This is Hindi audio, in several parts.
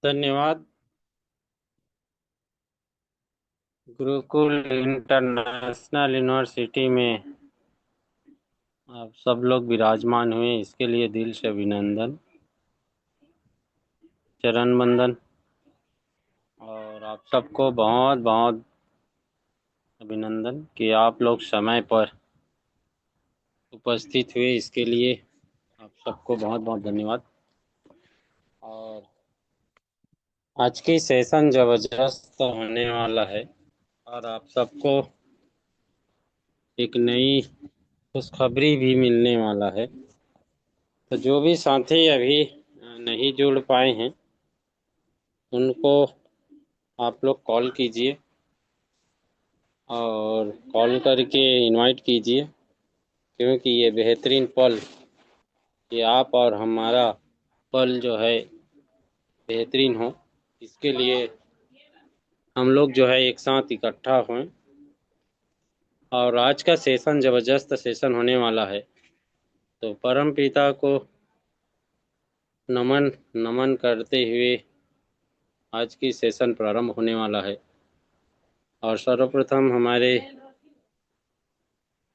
धन्यवाद। गुरुकुल इंटरनेशनल यूनिवर्सिटी में आप सब लोग विराजमान हुए, इसके लिए दिल से अभिनंदन, चरण बंदन। और आप सबको बहुत बहुत अभिनंदन कि आप लोग समय पर उपस्थित हुए, इसके लिए आप सबको बहुत बहुत धन्यवाद। और आज की सेशन जबरदस्त होने वाला है और आप सबको एक नई खुशखबरी भी मिलने वाला है। तो जो भी साथी अभी नहीं जुड़ पाए हैं उनको आप लोग कॉल कीजिए और कॉल करके इनवाइट कीजिए, क्योंकि ये बेहतरीन पल, ये आप और हमारा पल जो है बेहतरीन हो, इसके लिए हम लोग जो है एक साथ इकट्ठा हों। और आज का सेशन ज़बरदस्त सेशन होने वाला है। तो परम पिता को नमन नमन करते हुए आज की सेशन प्रारंभ होने वाला है। और सर्वप्रथम हमारे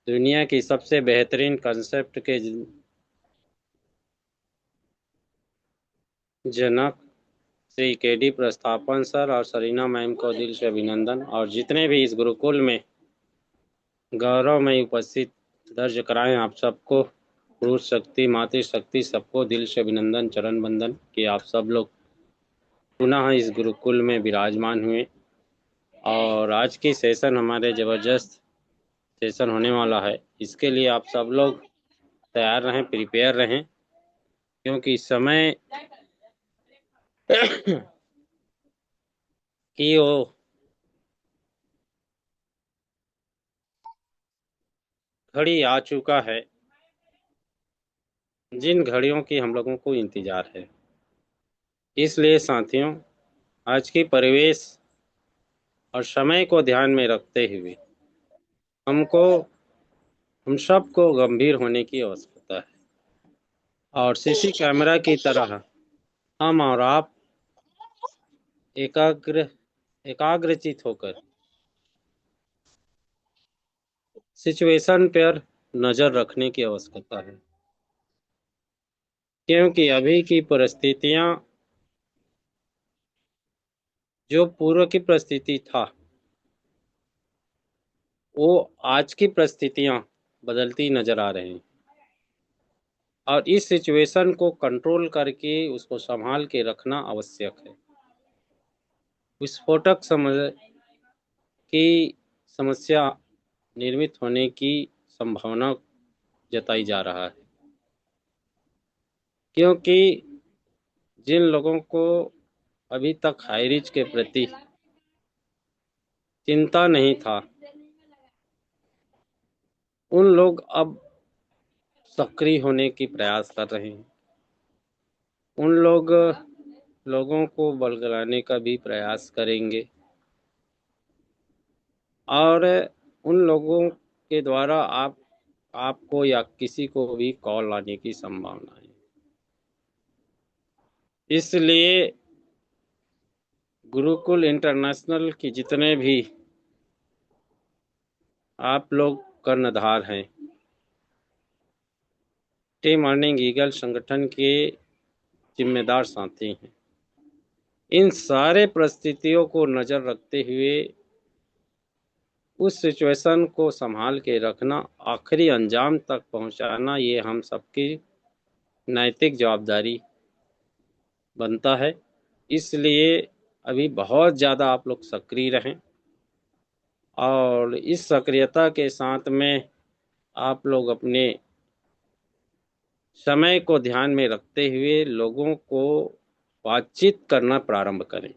दुनिया की सबसे बेहतरीन कंसेप्ट के जनक श्री केडी प्रस्थापन सर और सरीना मैम को दिल से अभिनंदन, और जितने भी इस गुरुकुल में गौरवमय उपस्थित दर्ज कराएं आप सबको पुरुष शक्ति मातृशक्ति सबको दिल से अभिनंदन, चरण बंदन कि आप सब लोग पुनः इस गुरुकुल में विराजमान हुए। और आज की सेशन हमारे ज़बरदस्त सेशन होने वाला है, इसके लिए आप सब लोग तैयार रहें, प्रिपेयर रहें, क्योंकि समय की वो घड़ी आ चुका है जिन घड़ियों की हम लोगों को इंतजार है। इसलिए साथियों, आज की परिवेश और समय को ध्यान में रखते हुए हमको हम सबको गंभीर होने की आवश्यकता है और सीसी कैमरा की तरह हम और आप एकाग्रचित होकर सिचुएशन पर नजर रखने की आवश्यकता है, क्योंकि अभी की परिस्थितियां जो पूर्व की परिस्थिति था वो आज की परिस्थितियां बदलती नजर आ रही हैं। और इस सिचुएशन को कंट्रोल करके उसको संभाल के रखना आवश्यक है। विस्फोटक की समस्या निर्मित होने की संभावना जताई जा रहा है, क्योंकि जिन लोगों को अभी तक हाई रिस्क के प्रति चिंता नहीं था, उन लोग अब सक्रिय होने की प्रयास कर रहे हैं। उन लोगों को बलगलाने का भी प्रयास करेंगे और उन लोगों के द्वारा आपको या किसी को भी कॉल आने की संभावना है। इसलिए गुरुकुल इंटरनेशनल की जितने भी आप लोग कर्णधार हैं, टीम अर्निंग ईगल संगठन के जिम्मेदार साथी हैं, इन सारे परिस्थितियों को नज़र रखते हुए उस सिचुएशन को संभाल के रखना, आखिरी अंजाम तक पहुंचाना, ये हम सबकी नैतिक जवाबदारी बनता है। इसलिए अभी बहुत ज़्यादा आप लोग सक्रिय रहें और इस सक्रियता के साथ में आप लोग अपने समय को ध्यान में रखते हुए लोगों को बातचीत करना प्रारंभ करें।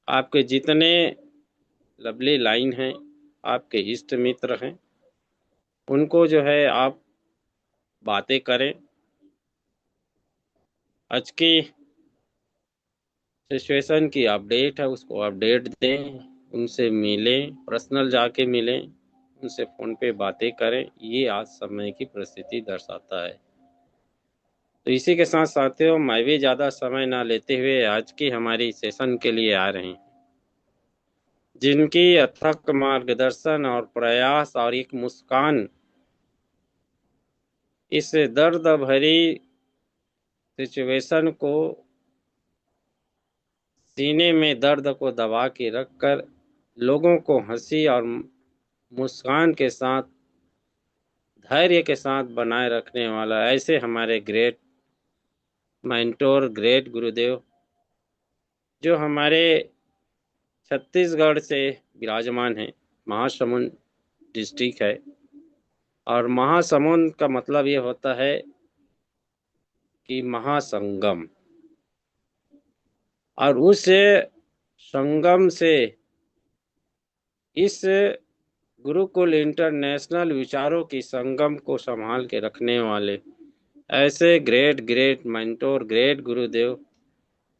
आपके जितने लवली लाइन हैं, आपके इष्ट मित्र हैं, उनको जो है आप बातें करें, आज की सिचुएशन की अपडेट है उसको अपडेट दें, उनसे मिलें, पर्सनल जाके मिलें, उनसे फ़ोन पे बातें करें। ये आज समय की परिस्थिति दर्शाता है। तो इसी के साथ साथियों, मैं भी ज़्यादा समय ना लेते हुए आज की हमारी सेशन के लिए आ रहे हैं, जिनकी अथक मार्गदर्शन और प्रयास और एक मुस्कान इस दर्द भरी सिचुएशन को, सीने में दर्द को दबा के रखकर लोगों को हंसी और मुस्कान के साथ, धैर्य के साथ बनाए रखने वाला ऐसे हमारे ग्रेट मेंटोर, ग्रेट गुरुदेव, जो हमारे छत्तीसगढ़ से विराजमान हैं। महासमुंद डिस्ट्रिक्ट है, और महासमुंद का मतलब ये होता है कि महासंगम, और उस संगम से इस गुरुकुल इंटरनेशनल विचारों की संगम को संभाल के रखने वाले ऐसे ग्रेट ग्रेट मेंटोर, ग्रेट गुरुदेव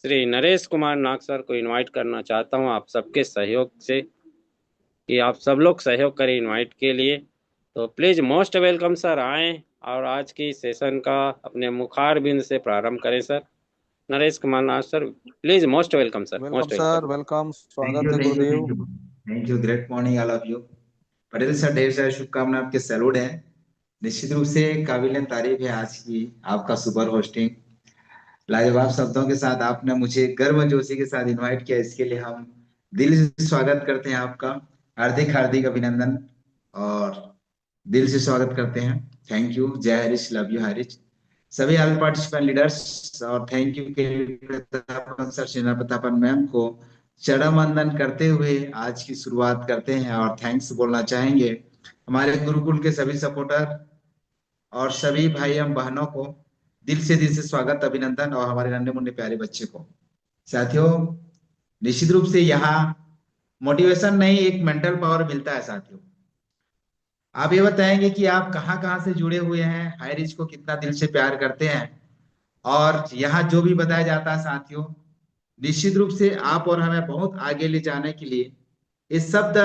श्री नरेश कुमार नाग सर को इनवाइट करना चाहता हूं आप सबके सहयोग से, कि आप सब लोग सहयोग करें इनवाइट के लिए। तो प्लीज मोस्ट वेलकम सर, आएँ और आज की सेशन का अपने मुखार बिंद से प्रारंभ करें sir. Naresh Kumar Nag sir, please most welcome sir, welcome most sir, welcome. Welcome. Thank स्वागत यू है thank you Gurudev. Thank you thank you. Great morning all of you. Patel sir, ढेर सारी शुभकामनाएं, आपके सैल्यूट है। निश्चित रूप से काबिल तारीफ है आज की आपका सुपर होस्टिंग। लाजवाब शब्दों के साथ आपने मुझे गर्मजोशी के साथ इनवाइट किया, इसके लिए हम दिल से स्वागत करते हैं आपका। हार्दिक हार्दिक अभिनंदन और दिल से स्वागत करते हैं। Thank you. जय हरीश, लव यू हरीश। सभी ऑल पार्टिसिपेंट लीडर्स और थैंक यू के प्रतापन सर, सेना प्रतापन मैम को चरण वंदन करते हुए आज की शुरुआत करते हैं, और थैंक्स बोलना चाहेंगे हमारे गुरुकुल के सभी सपोर्टर और सभी भाई एवं बहनों को। दिल से स्वागत, अभिनंदन, और हमारे नन्हे मुन्ने प्यारे बच्चे को। साथियों, निश्चित रूप से यहाँ मोटिवेशन नहीं, एक मेंटल पावर मिलता है। साथियों, आप ये बताएंगे कि आप कहाँ कहाँ से जुड़े हुए हैं, हाई रिच को कितना दिल से प्यार करते हैं, और यहाँ जो भी बताया जाता है साथियों, निश्चित रूप से आप और हमें बहुत आगे ले जाने के लिए ये शब्द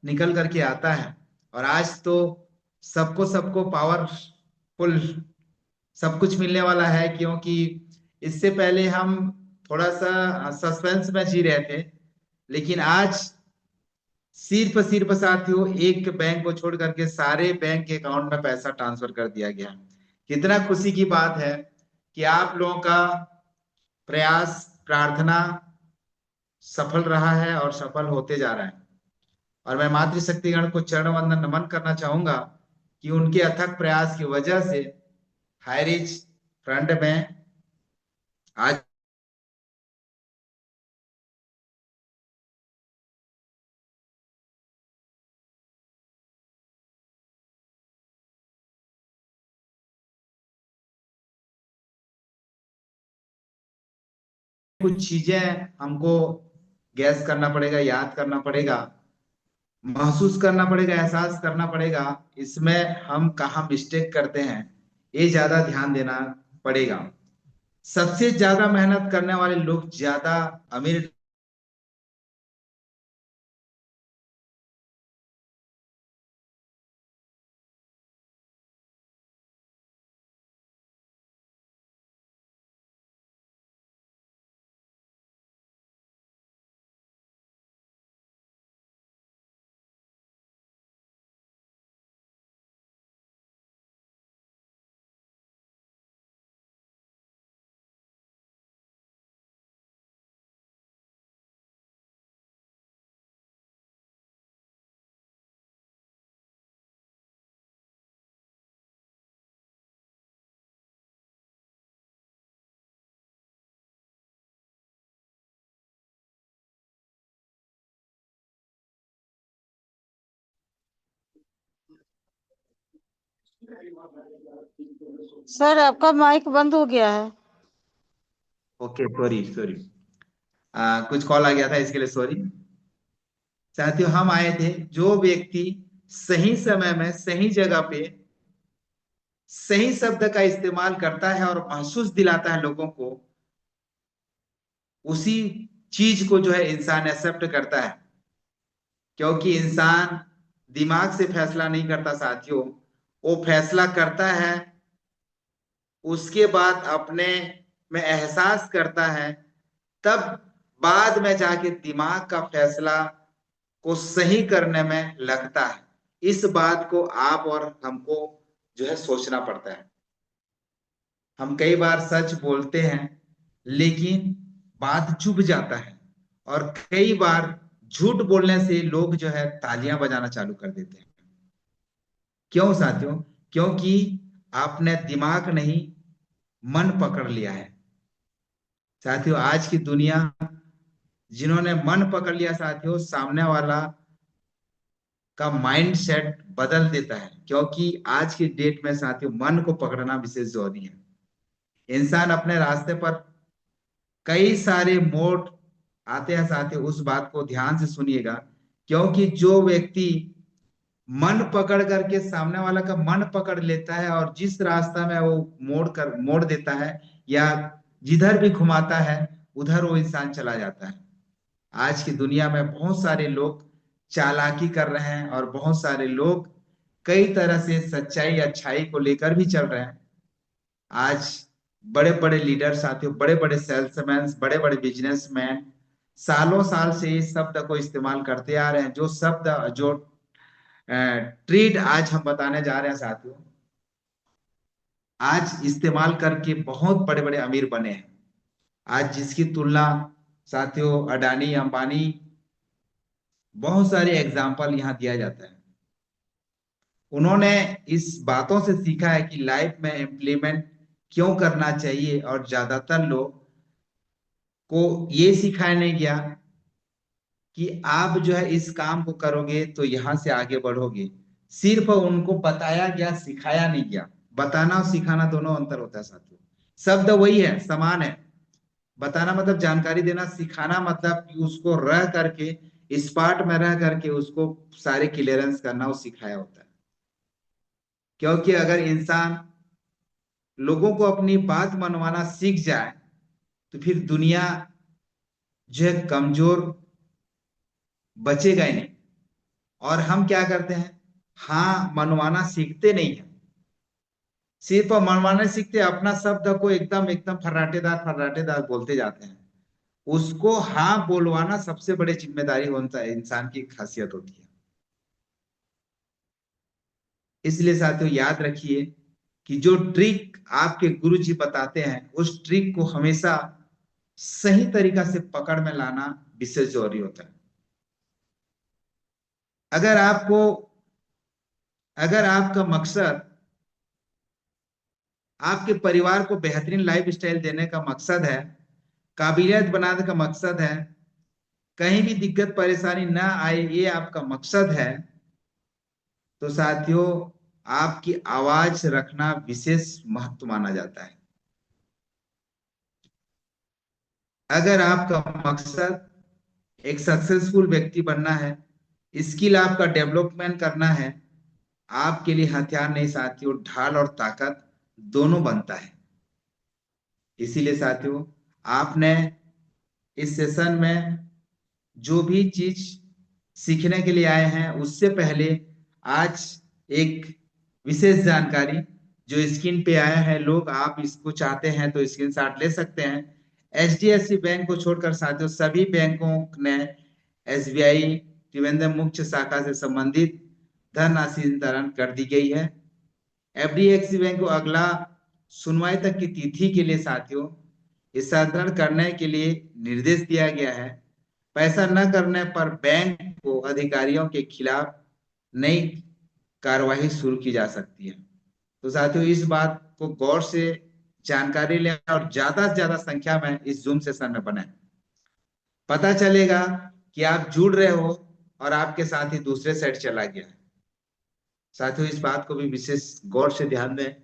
निकल करके आता है। और आज तो सबको सबको पावरफुल सब कुछ मिलने वाला है, क्योंकि इससे पहले हम थोड़ा सा सस्पेंस में जी रहे थे, लेकिन आज सिर्फ साथियों एक बैंक को छोड़ करके सारे बैंक के अकाउंट में पैसा ट्रांसफर कर दिया गया। कितना खुशी की बात है कि आप लोगों का प्रयास, प्रार्थना सफल रहा है और सफल होते जा रहा है। और मैं मातृशक्तिगण को चरण वंदन नमन करना चाहूंगा कि उनके अथक प्रयास की वजह से हाईरिच फ्रंट में आज कुछ चीजें हमको गैस करना पड़ेगा, याद करना पड़ेगा, महसूस करना पड़ेगा, एहसास करना पड़ेगा, इसमें हम कहाँ मिस्टेक करते हैं ये ज्यादा ध्यान देना पड़ेगा। सबसे ज्यादा मेहनत करने वाले लोग ज्यादा अमीर सर आपका माइक बंद हो गया है। ओके, सॉरी सॉरी, कुछ कॉल आ गया था, इसके लिए सॉरी। साथियों, हम आए थे, जो व्यक्ति सही समय में सही जगह पे सही शब्द का इस्तेमाल करता है और महसूस दिलाता है लोगों को, उसी चीज को जो है इंसान एक्सेप्ट करता है। क्योंकि इंसान दिमाग से फैसला नहीं करता साथियों, वो फैसला करता है उसके बाद अपने में एहसास करता है, तब बाद में जाके दिमाग का फैसला को सही करने में लगता है। इस बात को आप और हमको जो है सोचना पड़ता है। हम कई बार सच बोलते हैं लेकिन बात चुभ जाता है, और कई बार झूठ बोलने से लोग जो है तालियां बजाना चालू कर देते हैं। क्यों साथियों? क्योंकि आपने दिमाग नहीं, मन पकड़ लिया है। साथियों, आज की दुनिया, जिन्होंने मन पकड़ लिया साथियों, सामने वाला का माइंड सेट बदल देता है। क्योंकि आज की डेट में साथियों मन को पकड़ना विशेष जरूरी है। इंसान अपने रास्ते पर कई सारे मोड़ आते हैं साथियों, उस बात को ध्यान से सुनिएगा। क्योंकि जो व्यक्ति मन पकड़ करके सामने वाला का मन पकड़ लेता है और जिस रास्ता में वो मोड़ देता है, या जिधर भी घुमाता है उधर वो इंसान चला जाता है। आज की दुनिया में बहुत सारे लोग चालाकी कर रहे हैं, और बहुत सारे लोग कई तरह से सच्चाई अच्छाई को लेकर भी चल रहे हैं। आज बड़े बड़े लीडर साथियों, बड़े बड़े सेल्समैन, बड़े बड़े बिजनेसमैन सालों साल से इस शब्द को इस्तेमाल करते आ रहे हैं। जो शब्द, जो ट्रीट आज हम बताने जा रहे हैं साथियों, आज इस्तेमाल करके बहुत बड़े बड़े अमीर बने हैं। आज जिसकी तुलना साथियों अडानी अंबानी, बहुत सारे एग्जाम्पल यहाँ दिया जाता है। उन्होंने इस बातों से सीखा है कि लाइफ में इम्प्लीमेंट क्यों करना चाहिए, और ज्यादातर लोग को ये सिखाया नहीं गया कि आप जो है इस काम को करोगे तो यहां से आगे बढ़ोगे। सिर्फ उनको बताया गया, सिखाया नहीं गया। बताना और सिखाना दोनों अंतर होता है साथियों। शब्द वही है, समान है। बताना मतलब जानकारी देना, सिखाना मतलब कि उसको रह करके, स्पॉट में रह करके उसको सारे क्लियरेंस करना, वो सिखाया होता है। क्योंकि अगर इंसान लोगों को अपनी बात मनवाना सीख जाए तो फिर दुनिया जो है कमजोर बचेगा ही नहीं। और हम क्या करते हैं, हाँ मनवाना सीखते नहीं है। सिर्फ मनवाना सीखते, अपना शब्द को एकदम एकदम फर्राटेदार फर्राटेदार बोलते जाते हैं। उसको हाँ बोलवाना सबसे बड़ी जिम्मेदारी होता है, इंसान की खासियत होती है। इसलिए साथियों याद रखिए कि जो ट्रिक आपके गुरु जी बताते हैं, उस ट्रिक को हमेशा सही तरीका से पकड़ में लाना विशेष जरूरी होता है। अगर आपको, अगर आपका मकसद आपके परिवार को बेहतरीन लाइफ स्टाइल देने का मकसद है, काबिलियत बनाने का मकसद है, कहीं भी दिक्कत परेशानी ना आए ये आपका मकसद है, तो साथियों आपकी आवाज रखना विशेष महत्व माना जाता है। अगर आपका मकसद एक सक्सेसफुल व्यक्ति बनना है, स्किल आपका डेवलपमेंट करना है, आपके लिए हथियार नहीं साथियों, ढाल और ताकत दोनों बनता है। इसीलिए साथियों आपने इस सेशन में जो भी चीज सीखने के लिए आए हैं, उससे पहले आज एक विशेष जानकारी जो स्क्रीन पे आया है, लोग आप इसको चाहते हैं तो स्क्रीनशॉट ले सकते हैं। एचडीएफसी बैंक को छोड़कर साथियों सभी बैंकों ने एसबीआई त्रिवेंद्रम मुख्य शाखा से संबंधित धन हस्तांतरण कर दी गई है। एफडीएक्सी बैंक को अगला सुनवाई तक की तिथि के लिए साथियों हस्तांतरण करने के लिए निर्देश दिया गया है। पैसा न करने पर बैंक को अधिकारियों के खिलाफ नई कार्रवाई शुरू की जा सकती है। तो साथियों इस बात को गौर से जानकारी लें और ज्यादा से ज्यादा संख्या में इस जूम सेशन में बने। पता चलेगा कि आप जुड़ रहे हो और आपके साथ ही दूसरे साइड चला गया है। साथियों इस बात को भी विशेष गौर से ध्यान दें।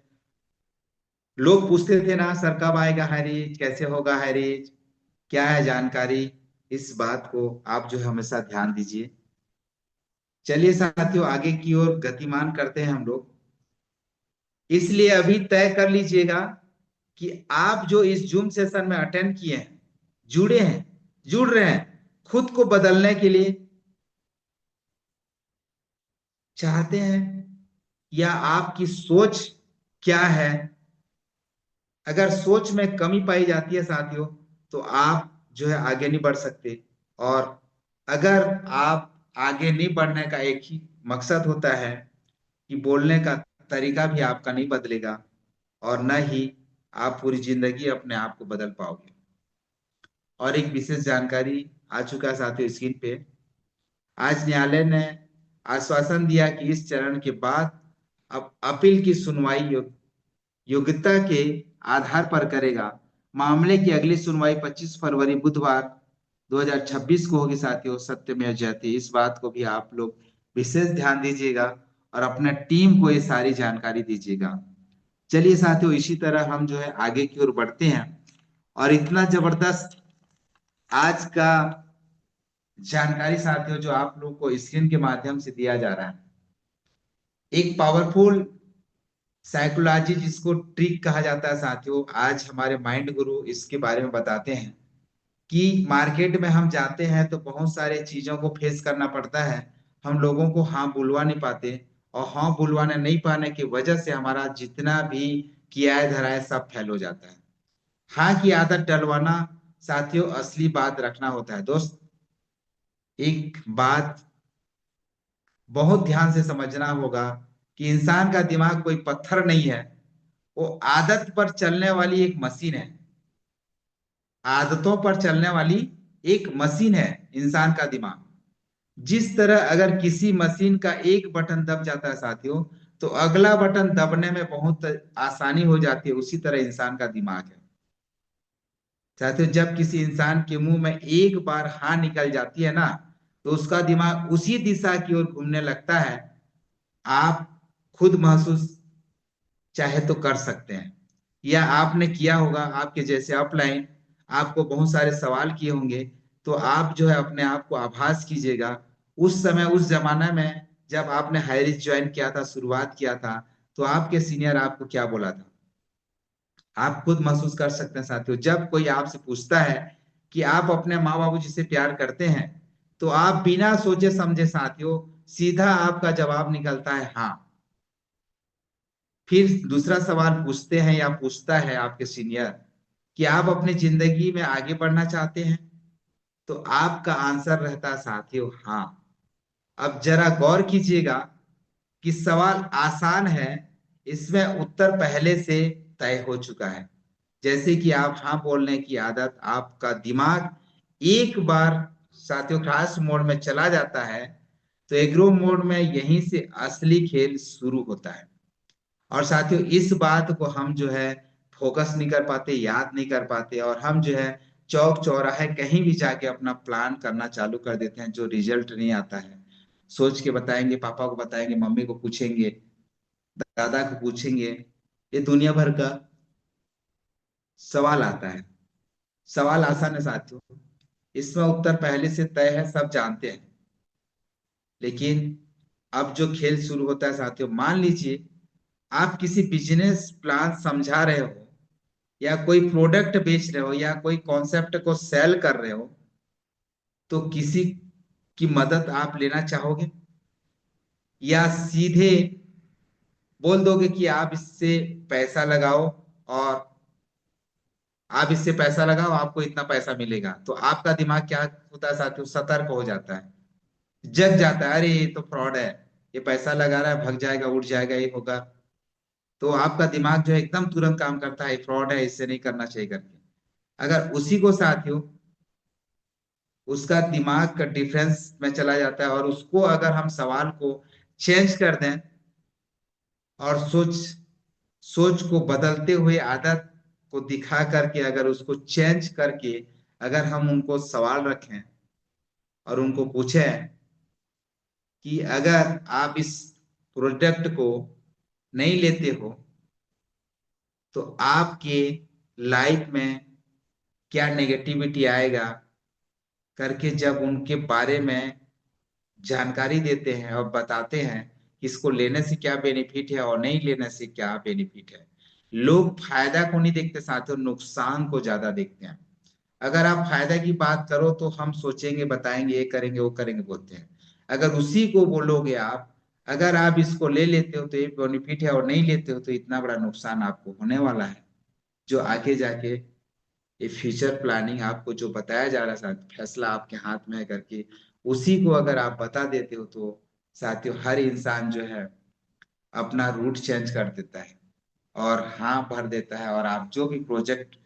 लोग पूछते थे ना, सर कब आएगा हैरिज, कैसे होगा हैरिज, क्या है जानकारी, इस बात को आप जो है हमेशा ध्यान दीजिए। चलिए साथियों आगे की ओर गतिमान करते हैं हम लोग। इसलिए अभी तय कर लीजिएगा कि आप जो इस जूम सेशन में अटेंड किए हैं, जुड़े हैं, जुड़ रहे हैं, खुद को बदलने के लिए चाहते हैं, या आपकी सोच क्या है अगर सोच में कमी पाई जाती है साथियों, तो आप जो है आगे नहीं बढ़ सकते। और अगर आप आगे नहीं बढ़ने का एक ही मकसद होता है कि बोलने का तरीका भी आपका नहीं बदलेगा, और न ही आप पूरी जिंदगी अपने आप को बदल पाओगे। और एक विशेष जानकारी आ चुका है साथियों स्क्रीन पे। आज न्यायालय ने आश्वासन दिया कि इस चरण के बाद अब अपील की सुनवाई योग्यता के आधार पर करेगा। मामले की अगली सुनवाई 25 फरवरी बुधवार 2026 को होगी साथियों। सत्यमेव जयते, इस बात को भी आप लोग विशेष ध्यान दीजिएगा और अपने टीम को ये सारी जानकारी दीजिएगा। चलिए साथियों, इसी तरह हम जो है आगे की ओर बढ़ते हैं। और इतना जबरदस्त आज का जानकारी साथियों जो आप लोग को स्क्रीन के माध्यम से दिया जा रहा है, एक पावरफुल साइकोलॉजी जिसको ट्रिक कहा जाता है साथियों, आज हमारे माइंड गुरु इसके बारे में बताते हैं कि मार्केट में हम जाते हैं तो बहुत सारे चीजों को फेस करना पड़ता है। हम लोगों को हाँ बुलवा नहीं पाते, और हाँ बुलवाने नहीं पाने की वजह से हमारा जितना भी किया है धरा है सब फेल हो जाता है। हाँ की आदत डलवाना साथियों असली बात रखना होता है दोस्त। एक बात बहुत ध्यान से समझना होगा कि इंसान का दिमाग कोई पत्थर नहीं है, वो आदत पर चलने वाली एक मशीन है। आदतों पर चलने वाली एक मशीन है इंसान का दिमाग। जिस तरह अगर किसी मशीन का एक बटन दब जाता है साथियों, तो अगला बटन दबने में बहुत आसानी हो जाती है, उसी तरह इंसान का दिमाग है साथियों। जब किसी इंसान के मुंह में एक बार हाँ निकल जाती है ना, तो उसका दिमाग उसी दिशा की ओर घूमने लगता है। आप खुद महसूस चाहे तो कर सकते हैं, या आपने किया होगा। आपके जैसे अपलाइन आपको बहुत सारे सवाल किए होंगे, तो आप जो है अपने आप को आभास कीजिएगा उस समय, उस जमाना में जब आपने हायरिस ज्वाइन किया था, शुरुआत किया था, तो आपके सीनियर आपको क्या बोला था। आप खुद महसूस कर सकते हैं साथियों। जब कोई आपसे पूछता है कि आप अपने माँ बाबू जी से प्यार करते हैं, तो आप बिना सोचे समझे साथियों सीधा आपका जवाब निकलता है हाँ। फिर दूसरा सवाल पूछते हैं या पूछता है आपके सीनियर कि आप अपनी जिंदगी में आगे बढ़ना चाहते हैं, तो आपका आंसर रहता है साथियों हाँ। अब जरा गौर कीजिएगा कि सवाल आसान है, इसमें उत्तर पहले से तय हो चुका है। जैसे कि आप हाँ बोलने की आदत, आपका दिमाग एक बार साथियों क्लास मोड में चला जाता है, तो एग्रो मोड में यहीं से असली खेल शुरू होता है। और साथियों इस बात को हम जो है फोकस नहीं कर पाते, याद नहीं कर पाते, और हम जो है चौक चौराहे कहीं भी जाके अपना प्लान करना चालू कर देते हैं, जो रिजल्ट नहीं आता है। सोच के बताएंगे, पापा को बताएंगे, मम्मी को पूछेंगे, दादा को पूछेंगे, ये दुनिया भर का सवाल आता है। सवाल आसान है साथियों, इसमें उत्तर पहले से तय है, सब जानते हैं। लेकिन अब जो खेल शुरू होता है साथियों, मान लीजिए आप किसी बिजनेस प्लान समझा रहे हो, या कोई प्रोडक्ट बेच रहे हो, या कोई कॉन्सेप्ट को सेल कर रहे हो, तो किसी की मदद आप लेना चाहोगे, या सीधे बोल दोगे कि आप इससे पैसा लगाओ, और आप इससे पैसा लगाओ आपको इतना पैसा मिलेगा। तो आपका दिमाग क्या होता है साथियों, सतर्क हो जाता है, जग जाता है, अरे ये तो फ्रॉड है, ये पैसा लगा रहा है, भग जाएगा, उड़ जाएगा, ये होगा। तो आपका दिमाग जो है एकदम तुरंत काम करता है, फ्रॉड है, इससे नहीं करना चाहिए करके। अगर उसी को साथियों उसका दिमाग का डिफरेंस में चला जाता है, और उसको अगर हम सवाल को चेंज कर दें, और सोच सोच को बदलते हुए आदत को दिखा करके अगर उसको चेंज करके अगर हम उनको सवाल रखें और उनको पूछें कि अगर आप इस प्रोडक्ट को नहीं लेते हो, तो आपके लाइफ में क्या नेगेटिविटी आएगा, करके जब उनके बारे में जानकारी देते हैं और बताते हैं कि इसको लेने से क्या बेनिफिट है और नहीं लेने से क्या बेनिफिट है। लोग फायदा को नहीं देखते साथियों, नुकसान को ज्यादा देखते हैं। अगर आप फायदा की बात करो तो हम सोचेंगे, बताएंगे, ये करेंगे वो करेंगे बोलते हैं। अगर उसी को बोलोगे आप, अगर आप इसको ले लेते हो तो ये बेनिफिट है, और नहीं लेते हो तो इतना बड़ा नुकसान आपको होने वाला है, जो आगे जाके ये फ्यूचर प्लानिंग आपको जो बताया जा रहा है, फैसला आपके हाथ में है करके, उसी को अगर आप बता देते हो तो साथियों हर इंसान जो है अपना रूट चेंज कर देता है और हाँ भर देता है। और आप जो भी प्रोजेक्ट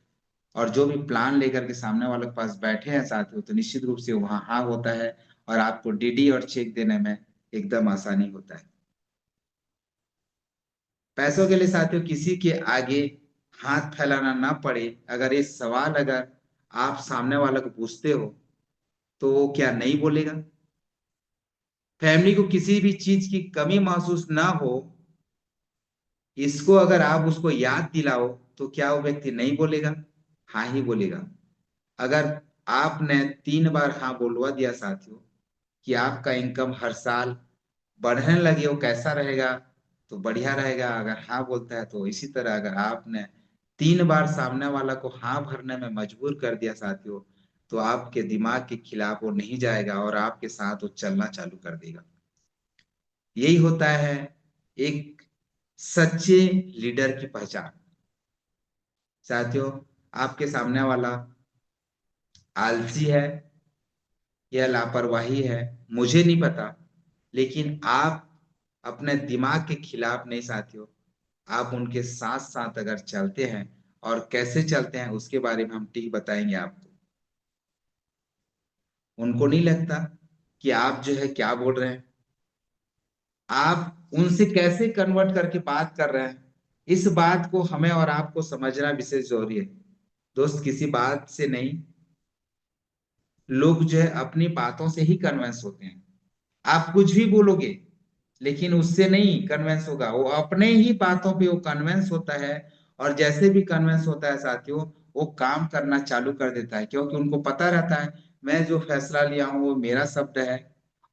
और जो भी प्लान लेकर के सामने वाले के पास बैठे हैं साथियों, तो निश्चित रूप से वहाँ हाँ होता है और आपको डीडी और चेक देने में एकदम आसानी होता है। पैसों के लिए साथियों किसी के आगे हाथ फैलाना ना पड़े, अगर ये सवाल अगर आप सामने वाले को पूछते हो तो वो क्या नहीं बोलेगा? फैमिली को किसी भी चीज की कमी महसूस ना हो, इसको अगर आप उसको याद दिलाओ तो क्या वो व्यक्ति नहीं बोलेगा? हाँ ही बोलेगा। अगर आपने 3 बार हाँ बोलवा दिया साथियों कि आपका इनकम हर साल बढ़ने लगे, वो कैसा रहेगा? तो बढ़िया रहेगा। अगर हाँ बोलता है तो इसी तरह अगर आपने 3 बार सामने वाला को हाँ भरने में मजबूर कर दिया साथियों, तो आपके दिमाग के खिलाफ वो नहीं जाएगा और आपके साथ वो चलना चालू कर देगा। यही होता है एक सच्चे लीडर की पहचान। साथियों, आपके सामने वाला आलसी है या लापरवाही है, मुझे नहीं पता, लेकिन आप अपने दिमाग के खिलाफ नहीं साथियों, आप उनके साथ साथ अगर चलते हैं, और कैसे चलते हैं उसके बारे में हम ठीक बताएंगे आपको। उनको नहीं लगता कि आप जो है क्या बोल रहे हैं, आप उनसे कैसे कन्वर्ट करके बात कर रहे हैं, इस बात को हमें और आपको समझना विशेष जरूरी है। दोस्त, किसी बात से नहीं, लोग जो है अपनी बातों से ही कन्विंस होते हैं। आप कुछ भी बोलोगे लेकिन उससे नहीं कन्विंस होगा, वो अपने ही बातों पे वो कन्विंस होता है। और जैसे भी कन्विंस होता है साथियों, वो काम करना चालू कर देता है, क्योंकि उनको पता रहता है मैं जो फैसला लिया हूं वो मेरा शब्द है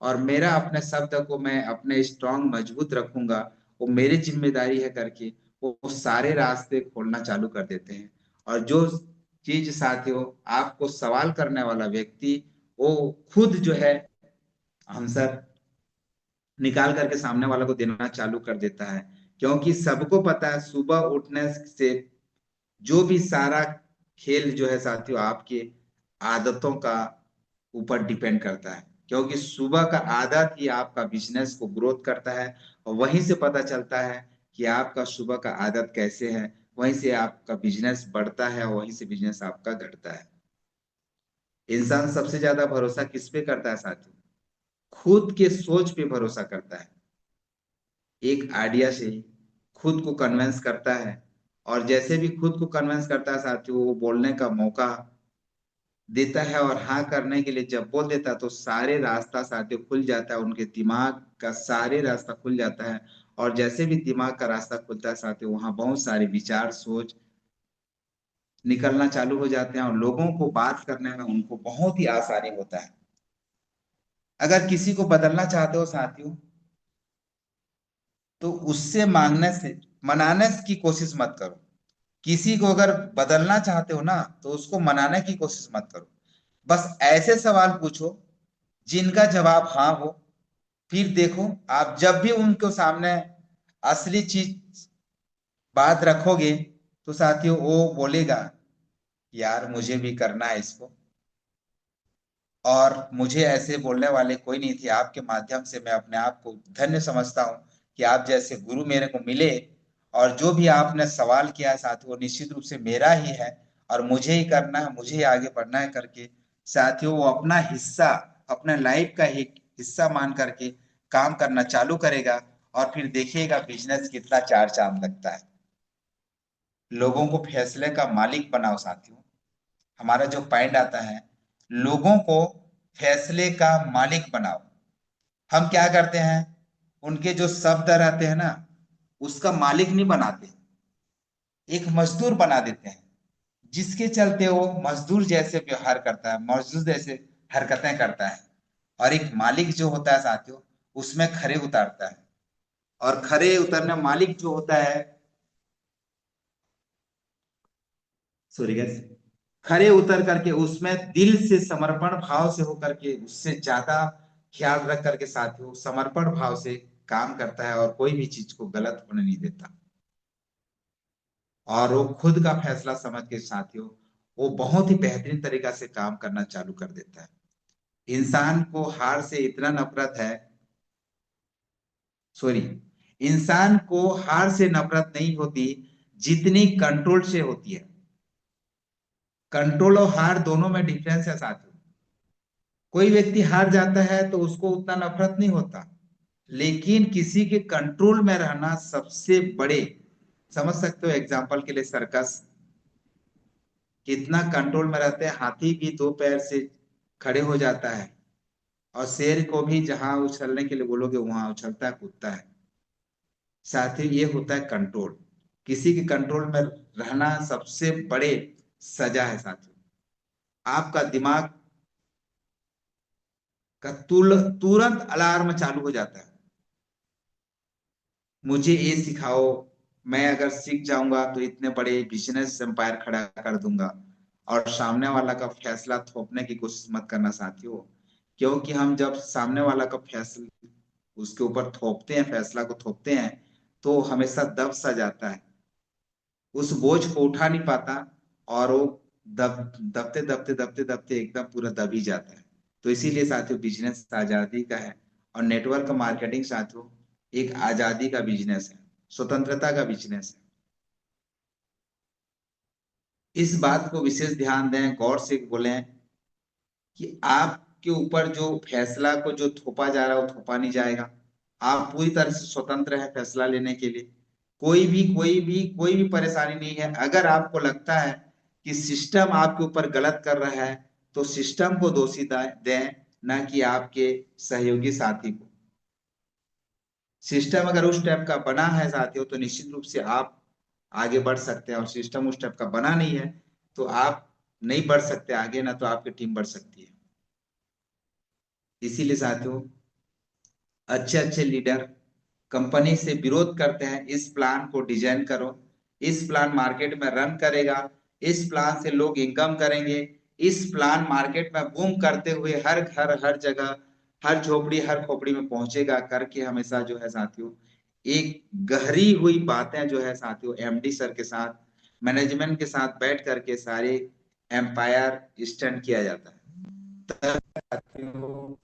और मेरा अपने शब्द को मैं अपने स्ट्रांग मजबूत रखूंगा, वो मेरी जिम्मेदारी है करके वो सारे रास्ते खोलना चालू कर देते हैं। और जो चीज साथियों आपको सवाल करने वाला व्यक्ति, वो खुद जो है आंसर निकाल करके सामने वाला को देना चालू कर देता है। क्योंकि सबको पता है सुबह उठने से जो भी सारा खेल जो है साथियों आपके आदतों का ऊपर डिपेंड करता है, क्योंकि सुबह का आदत ही आपका बिजनेस को ग्रोथ करता है। और वहीं से पता चलता है कि आपका सुबह का आदत कैसे है, वहीं से आपका बिजनेस बढ़ता है और वहीं से बिजनेस आपका घटता है। इंसान सबसे ज्यादा भरोसा किस पे करता है साथियों? खुद के सोच पे भरोसा करता है। एक आइडिया से ही खुद को कन्विंस करता है, और जैसे भी खुद को कन्विंस करता है साथियों, वो बोलने का मौका देता है और हाँ करने के लिए जब बोल देता है तो सारे रास्ता साथियों खुल जाता है, उनके दिमाग का सारे रास्ता खुल जाता है। और जैसे भी दिमाग का रास्ता खुलता है साथियों, वहां बहुत सारे विचार सोच निकलना चालू हो जाते हैं और लोगों को बात करने में उनको बहुत ही आसानी होता है। अगर किसी को बदलना चाहते हो साथियों, तो उससे मांगने से मनाने की कोशिश मत करो। किसी को अगर बदलना चाहते हो ना, तो उसको मनाने की कोशिश मत करो। बस ऐसे सवाल पूछो जिनका जवाब हाँ हो। फिर देखो, आप जब भी उनको सामने असली चीज बात रखोगे, तो साथियों वो बोलेगा यार मुझे भी करना है इसको, और मुझे ऐसे बोलने वाले कोई नहीं थे। आपके माध्यम से मैं अपने आप को धन्य समझता हूँ कि आप जैसे गुरु मेरे को मिले, और जो भी आपने सवाल किया है साथियों वो निश्चित रूप से मेरा ही है और मुझे ही करना है, मुझे ही आगे बढ़ना है करके साथियों वो अपना हिस्सा, अपने लाइफ का ही हिस्सा मान करके काम करना चालू करेगा। और फिर देखिएगा बिजनेस कितना चार चांद लगता है। लोगों को फैसले का मालिक बनाओ साथियों। हमारा जो पॉइंट आता है, लोगों को फैसले का मालिक बनाओ। हम क्या करते हैं, उनके जो शब्द रहते हैं ना, उसका मालिक नहीं बनाते, एक मजदूर बना देते हैं, जिसके चलते वो मजदूर जैसे व्यवहार करता है, मजदूर जैसे हरकतें करता है। और एक मालिक जो होता है साथियों, उसमें खरे उतारता है। और खरे उतरने मालिक जो होता है, सॉरी गैस, खरे उतर करके उसमें दिल से समर्पण भाव से होकर के उससे ज्यादा ख्याल रख करके साथियों समर्पण भाव से काम करता है और कोई भी चीज को गलत होने नहीं देता। और वो खुद का फैसला समझ के साथियों वो बहुत ही बेहतरीन तरीका से काम करना चालू कर देता है। इंसान को हार से इतना नफरत है, सॉरी, इंसान को हार से नफरत नहीं होती जितनी कंट्रोल से होती है। कंट्रोल और हार दोनों में डिफरेंस है साथियों। कोई व्यक्ति हार जाता है तो उसको उतना नफरत नहीं होता, लेकिन किसी के कंट्रोल में रहना सबसे बड़े, समझ सकते हो एग्जाम्पल के लिए सर्कस, कितना कंट्रोल में रहते हैं। हाथी भी दो पैर से खड़े हो जाता है और शेर को भी जहां उछलने के लिए बोलोगे वहां उछलता है, कूदता है। साथ ही ये होता है कंट्रोल। किसी के कंट्रोल में रहना सबसे बड़े सजा है साथियों। आपका दिमाग का तुरंत अलार्म चालू हो जाता है, मुझे ये सिखाओ, मैं अगर सीख जाऊंगा तो इतने बड़े बिजनेस एम्पायर खड़ा कर दूंगा। और सामने वाला का फैसला थोपने की कोशिश मत करना साथियों, क्योंकि हम जब सामने वाला का फैसला उसके ऊपर थोपते हैं, फैसला को थोपते हैं, तो हमेशा दब सा जाता है, उस बोझ को उठा नहीं पाता और वो दबते दबते दबते दबते एकदम पूरा दब ही जाता है। तो इसीलिए साथियों बिजनेस आजादी का है और नेटवर्क मार्केटिंग साथियों एक आजादी का बिजनेस है, स्वतंत्रता का बिजनेस है। इस बात को विशेष ध्यान दें, गौर से बोलें कि आपके ऊपर जो फैसला को जो थोपा जा रहा है वो थोपा नहीं जाएगा। आप पूरी तरह से स्वतंत्र है फैसला लेने के लिए। कोई भी परेशानी नहीं है। अगर आपको लगता है कि सिस्टम आपके ऊपर गलत कर रहा है तो सिस्टम को दोषी दें, ना कि आपके सहयोगी साथी को। सिस्टम अगर उस टाइप का बना है साथियों तो निश्चित रूप से आप आगे बढ़ सकते हैं, और सिस्टम उस टाइप का बना नहीं है तो आप नहीं बढ़ सकते आगे, ना तो आपकी टीम बढ़ सकती है। इसीलिए साथियों अच्छे अच्छे लीडर कंपनी से विरोध करते हैं, इस प्लान को डिजाइन करो, इस प्लान मार्केट में रन करेगा, इस प्लान से लोग इनकम करेंगे, इस प्लान मार्केट में बूम करते हुए हर घर हर जगह हर झोपड़ी हर खोपड़ी में पहुंचेगा करके हमेशा जो है साथियों एक गहरी हुई बातें जो है साथियों एमडी सर के साथ मैनेजमेंट के साथ बैठ करके सारे एम्पायर स्टैंड किया जाता है। साथियों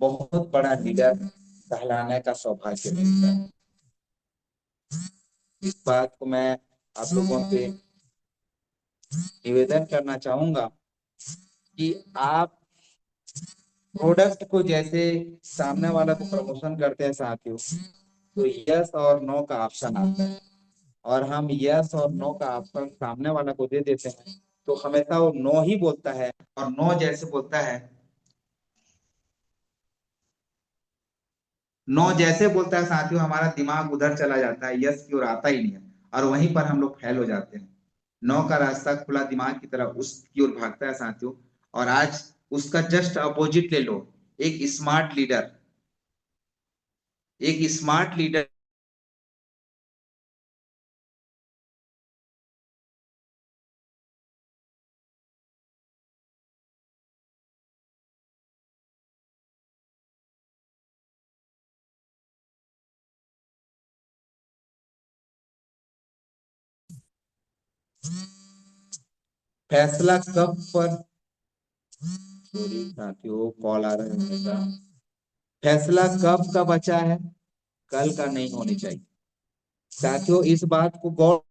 बहुत बड़ा लीडर कहलाने का सौभाग्य मिलता है। इस बात को मैं आप लोगों से निवेदन करना चाहूंगा कि आप प्रोडक्ट को जैसे सामने वाला को प्रमोशन करते हैं साथियों, तो यस और नो का ऑप्शन आता है और हम यस और नो का ऑप्शन सामने वाला को दे देते हैं तो हमेशा वो नो ही बोलता है, और नो जैसे बोलता है, नो जैसे बोलता है साथियों हमारा दिमाग उधर चला जाता है, यस की ओर आता ही नहीं है और वहीं पर हम लोग फेल हो जाते हैं। नो का रास्ता खुला दिमाग की तरफ उसकी ओर भागता है साथियों। और आज उसका जस्ट अपोजिट ले लो, एक स्मार्ट लीडर, एक स्मार्ट लीडर फैसला कब पर, सॉरी साथियों कॉल आ रहा है मेरा। फैसला कब का बचा है, कल का नहीं होनी चाहिए साथियों। इस बात को गौर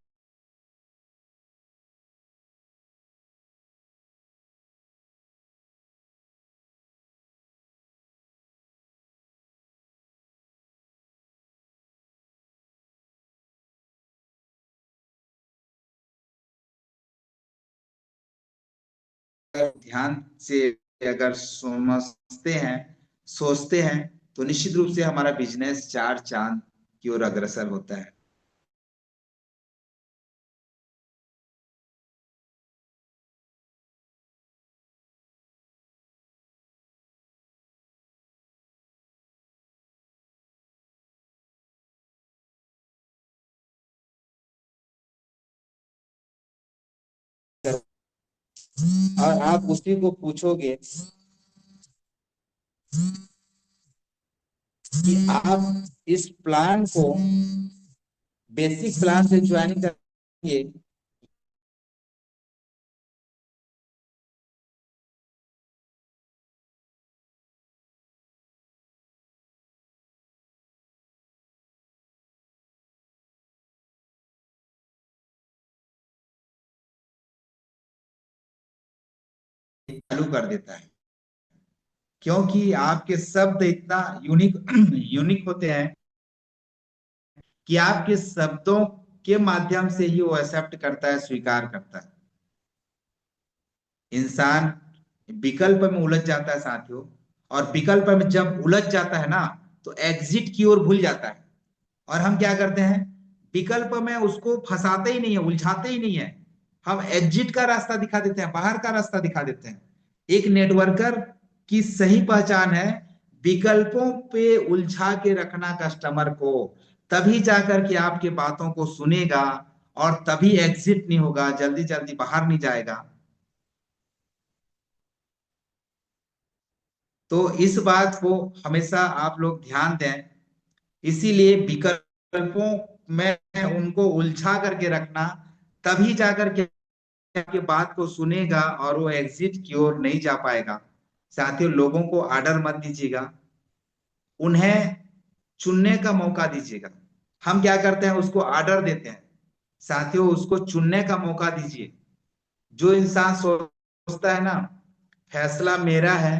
ध्यान से अगर समझते हैं, सोचते हैं, तो निश्चित रूप से हमारा बिजनेस चार चांद की ओर अग्रसर होता है। और आप उसी को पूछोगे कि आप इस प्लान को बेसिक क्लास से ज्वाइन करेंगे। चालू कर देता है, क्योंकि आपके शब्द इतना यूनिक यूनिक होते हैं कि आपके शब्दों के माध्यम से ही वो एक्सेप्ट करता है, स्वीकार करता है। इंसान विकल्प में उलझ जाता है साथियों, और विकल्प में जब उलझ जाता है ना, तो एग्जिट की ओर भूल जाता है। और हम क्या करते हैं, विकल्प में उसको फंसाते ही नहीं है, उलझाते ही नहीं है, हम एग्जिट का रास्ता दिखा देते हैं, बाहर का रास्ता दिखा देते हैं। एक नेटवर्कर की सही पहचान है विकल्पों पे उलझा के रखना कस्टमर को, तभी जाकर के आपके बातों को सुनेगा, और तभी एग्जिट नहीं होगा, जल्दी जल्दी बाहर नहीं जाएगा। तो इस बात को हमेशा आप लोग ध्यान दें। इसीलिए विकल्पों में उनको उलझा करके रखना, तभी जाकर के आपकी बात को सुनेगा और वो एग्जिट की ओर नहीं जा पाएगा। साथियों, लोगों को ऑर्डर मत दीजिएगा, उन्हें चुनने का मौका दीजिएगा। हम क्या करते हैं, उसको ऑर्डर देते हैं। साथियों, उसको चुनने का मौका दीजिए। जो इंसान सोचता है ना फैसला मेरा है,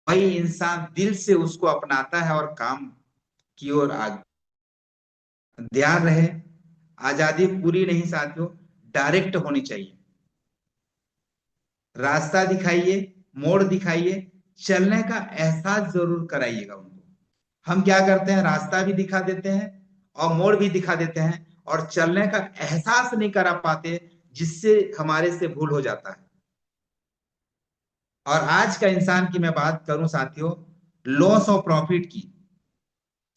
वही इंसान दिल से उसको अपनाता है और काम की ओर आगे। ध्यान रहे, आजादी पूरी नहीं साथियों, डायरेक्ट होनी चाहिए। रास्ता दिखाइए, मोड़ दिखाइए, चलने का एहसास जरूर कराइएगा उनको। हम क्या करते हैं, रास्ता भी दिखा देते हैं और मोड़ भी दिखा देते हैं, और चलने का एहसास नहीं करा पाते, जिससे हमारे से भूल हो जाता है। और आज का इंसान की मैं बात करूं साथियों, लॉस और प्रॉफिट की।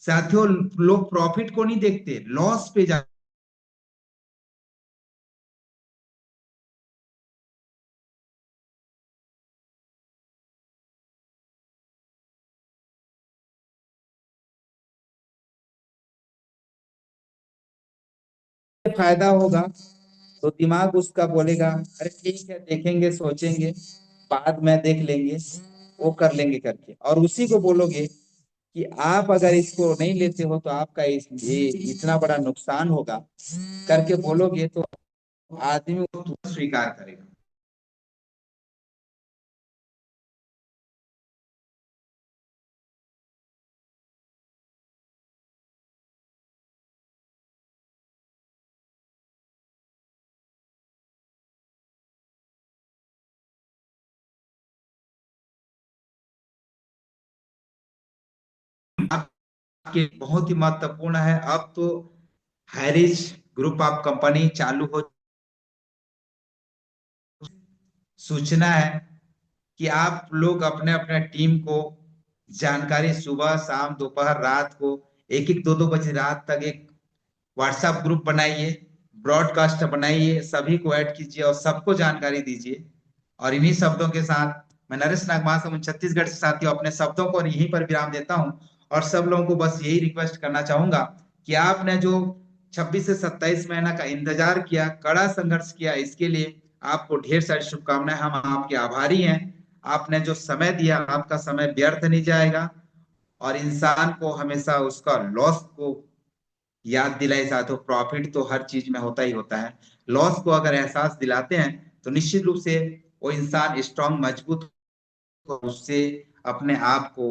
साथियों, लोग प्रॉफिट को नहीं देखते, लॉस पे जा। फायदा होगा तो दिमाग उसका बोलेगा अरे ठीक है, देखेंगे, सोचेंगे, बाद में देख लेंगे, वो कर लेंगे करके। और उसी को बोलोगे कि आप अगर इसको नहीं लेते हो तो आपका ये इतना बड़ा नुकसान होगा करके बोलोगे, तो आदमी वो तुरंत स्वीकार करेगा। आपके बहुत ही महत्वपूर्ण है। अब तो हैरिस ग्रुप ऑफ कंपनी चालू हो, सूचना है कि आप लोग अपने अपने टीम को जानकारी सुबह शाम दोपहर रात को, एक एक दो दो बजे रात तक एक व्हाट्सएप ग्रुप बनाइए, ब्रॉडकास्ट बनाइए, सभी को ऐड कीजिए और सबको जानकारी दीजिए। और इन्हीं शब्दों के साथ मैं नरेश नागमा से छत्तीसगढ़ से साथियों अपने शब्दों को यहीं पर विराम देता हूं। और सब लोगों को बस यही रिक्वेस्ट करना चाहूंगा कि आपने जो 26 से 27 महीना का इंतजार किया, कड़ा संघर्ष किया, इसके लिए आपको ढेर सारी शुभकामनाएं। हम आपके आभारी हैं। आपने जो समय दिया, आपका समय व्यर्थ नहीं जाएगा। और इंसान को हमेशा उसका लॉस को याद दिलाए साथियों। प्रॉफिट तो हर चीज में होता ही होता है, लॉस को अगर एहसास दिलाते हैं तो निश्चित रूप से वो इंसान स्ट्रांग, मजबूत, उससे अपने आप को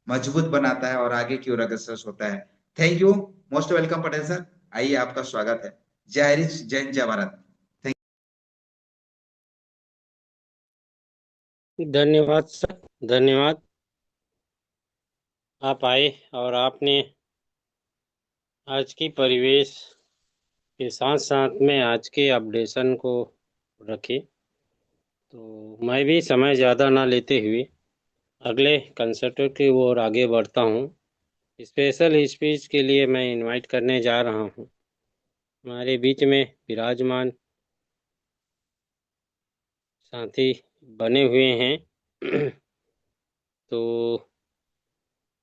मजबूत बनाता है और आगे की ओर अग्रसर होता है। Thank you, most welcome Patel sir. आइए, आपका स्वागत है। जय हरीश, जय हिंद, जय भारत। धन्यवाद सर, धन्यवाद। आप आए और आपने आज की परिवेश के साथ साथ में आज के अपडेशन को रखे। तो मैं भी समय ज़्यादा ना लेते हुए अगले कंसर्ट की ओर आगे बढ़ता हूँ। स्पेशल स्पीच के लिए मैं इनवाइट करने जा रहा हूँ। हमारे बीच में विराजमान साथी बने हुए हैं। तो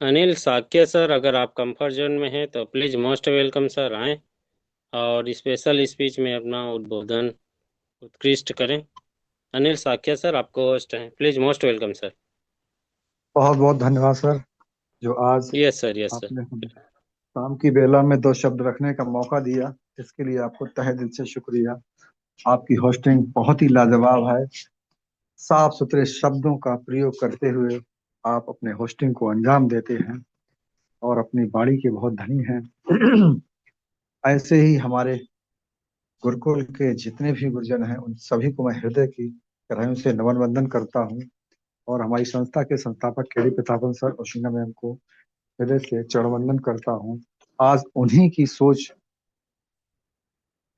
अनिल साक्य सर, अगर आप कंफर्ट जोन में हैं तो प्लीज़ मोस्ट वेलकम सर, आएँ और स्पेशल स्पीच में अपना उद्बोधन उत्कृष्ट करें। अनिल साक्य सर, आपको होस्ट हैं, प्लीज़ मोस्ट वेलकम सर। बहुत बहुत धन्यवाद सर, जो आज यस सर, यस सर। आपने हमें शाम की बेला में दो शब्द रखने का मौका दिया, इसके लिए आपको तहे दिल से शुक्रिया। आपकी होस्टिंग बहुत ही लाजवाब है। साफ सुथरे शब्दों का प्रयोग करते हुए आप अपने होस्टिंग को अंजाम देते हैं और अपनी बाड़ी के बहुत धनी हैं। ऐसे ही हमारे गुरुकुल के जितने भी गुरुजन हैं, उन सभी को मैं हृदय की गहराइयों से नमन वंदन करता हूँ और हमारी संस्था के संस्थापक केडी प्रतापन सर और शीना मैम को हृदय से चरण वंदन करता हूँ। आज उन्हीं की सोच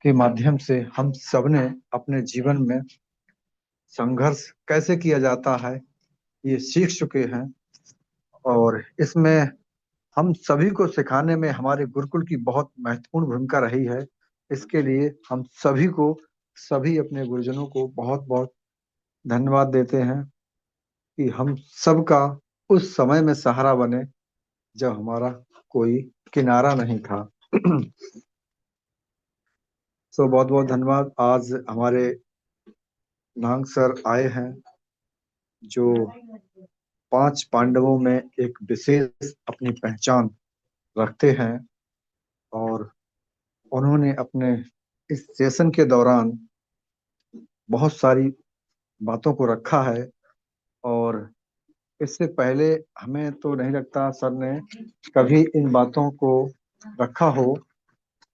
के माध्यम से हम सबने अपने जीवन में संघर्ष कैसे किया जाता है ये सीख चुके हैं और इसमें हम सभी को सिखाने में हमारे गुरुकुल की बहुत महत्वपूर्ण भूमिका रही है। इसके लिए हम सभी को, सभी अपने गुरुजनों को बहुत बहुत धन्यवाद देते हैं कि हम सबका उस समय में सहारा बने जब हमारा कोई किनारा नहीं था। बहुत बहुत धन्यवाद। आज हमारे नांग सर आए हैं जो 5 पांडवों में एक विशेष अपनी पहचान रखते हैं और उन्होंने अपने इस सेशन के दौरान बहुत सारी बातों को रखा है और इससे पहले हमें तो नहीं लगता सर ने कभी इन बातों को रखा हो।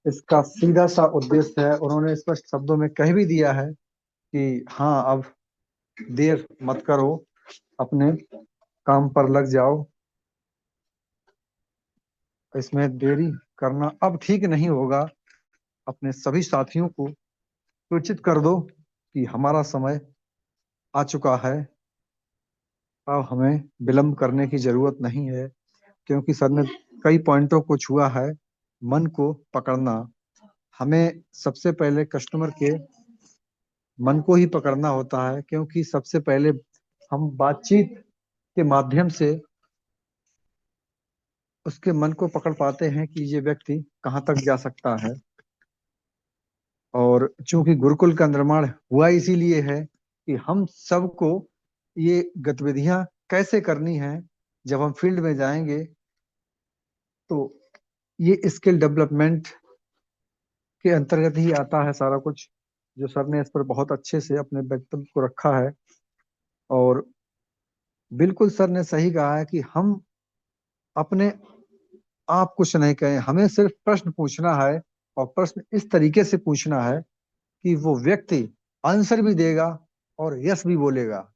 इसका सीधा सा उद्देश्य है, उन्होंने स्पष्ट शब्दों में कह भी दिया है कि हाँ, अब देर मत करो, अपने काम पर लग जाओ, इसमें देरी करना अब ठीक नहीं होगा। अपने सभी साथियों को सूचित कर दो कि हमारा समय आ चुका है, अब हमें विलंब करने की जरूरत नहीं है, क्योंकि सर ने कई पॉइंटों को छुआ है। मन को पकड़ना, हमें सबसे पहले कस्टमर के मन को ही पकड़ना होता है, क्योंकि सबसे पहले हम बातचीत के माध्यम से उसके मन को पकड़ पाते हैं कि ये व्यक्ति कहाँ तक जा सकता है। और चूंकि गुरुकुल का निर्माण हुआ इसीलिए है कि हम सबको ये गतिविधियां कैसे करनी है, जब हम फील्ड में जाएंगे तो ये स्किल डेवलपमेंट के अंतर्गत ही आता है सारा कुछ, जो सर ने इस पर बहुत अच्छे से अपने वक्तव्य को रखा है। और बिल्कुल सर ने सही कहा है कि हम अपने आप कुछ नहीं कहें, हमें सिर्फ प्रश्न पूछना है और प्रश्न इस तरीके से पूछना है कि वो व्यक्ति आंसर भी देगा और यस भी बोलेगा।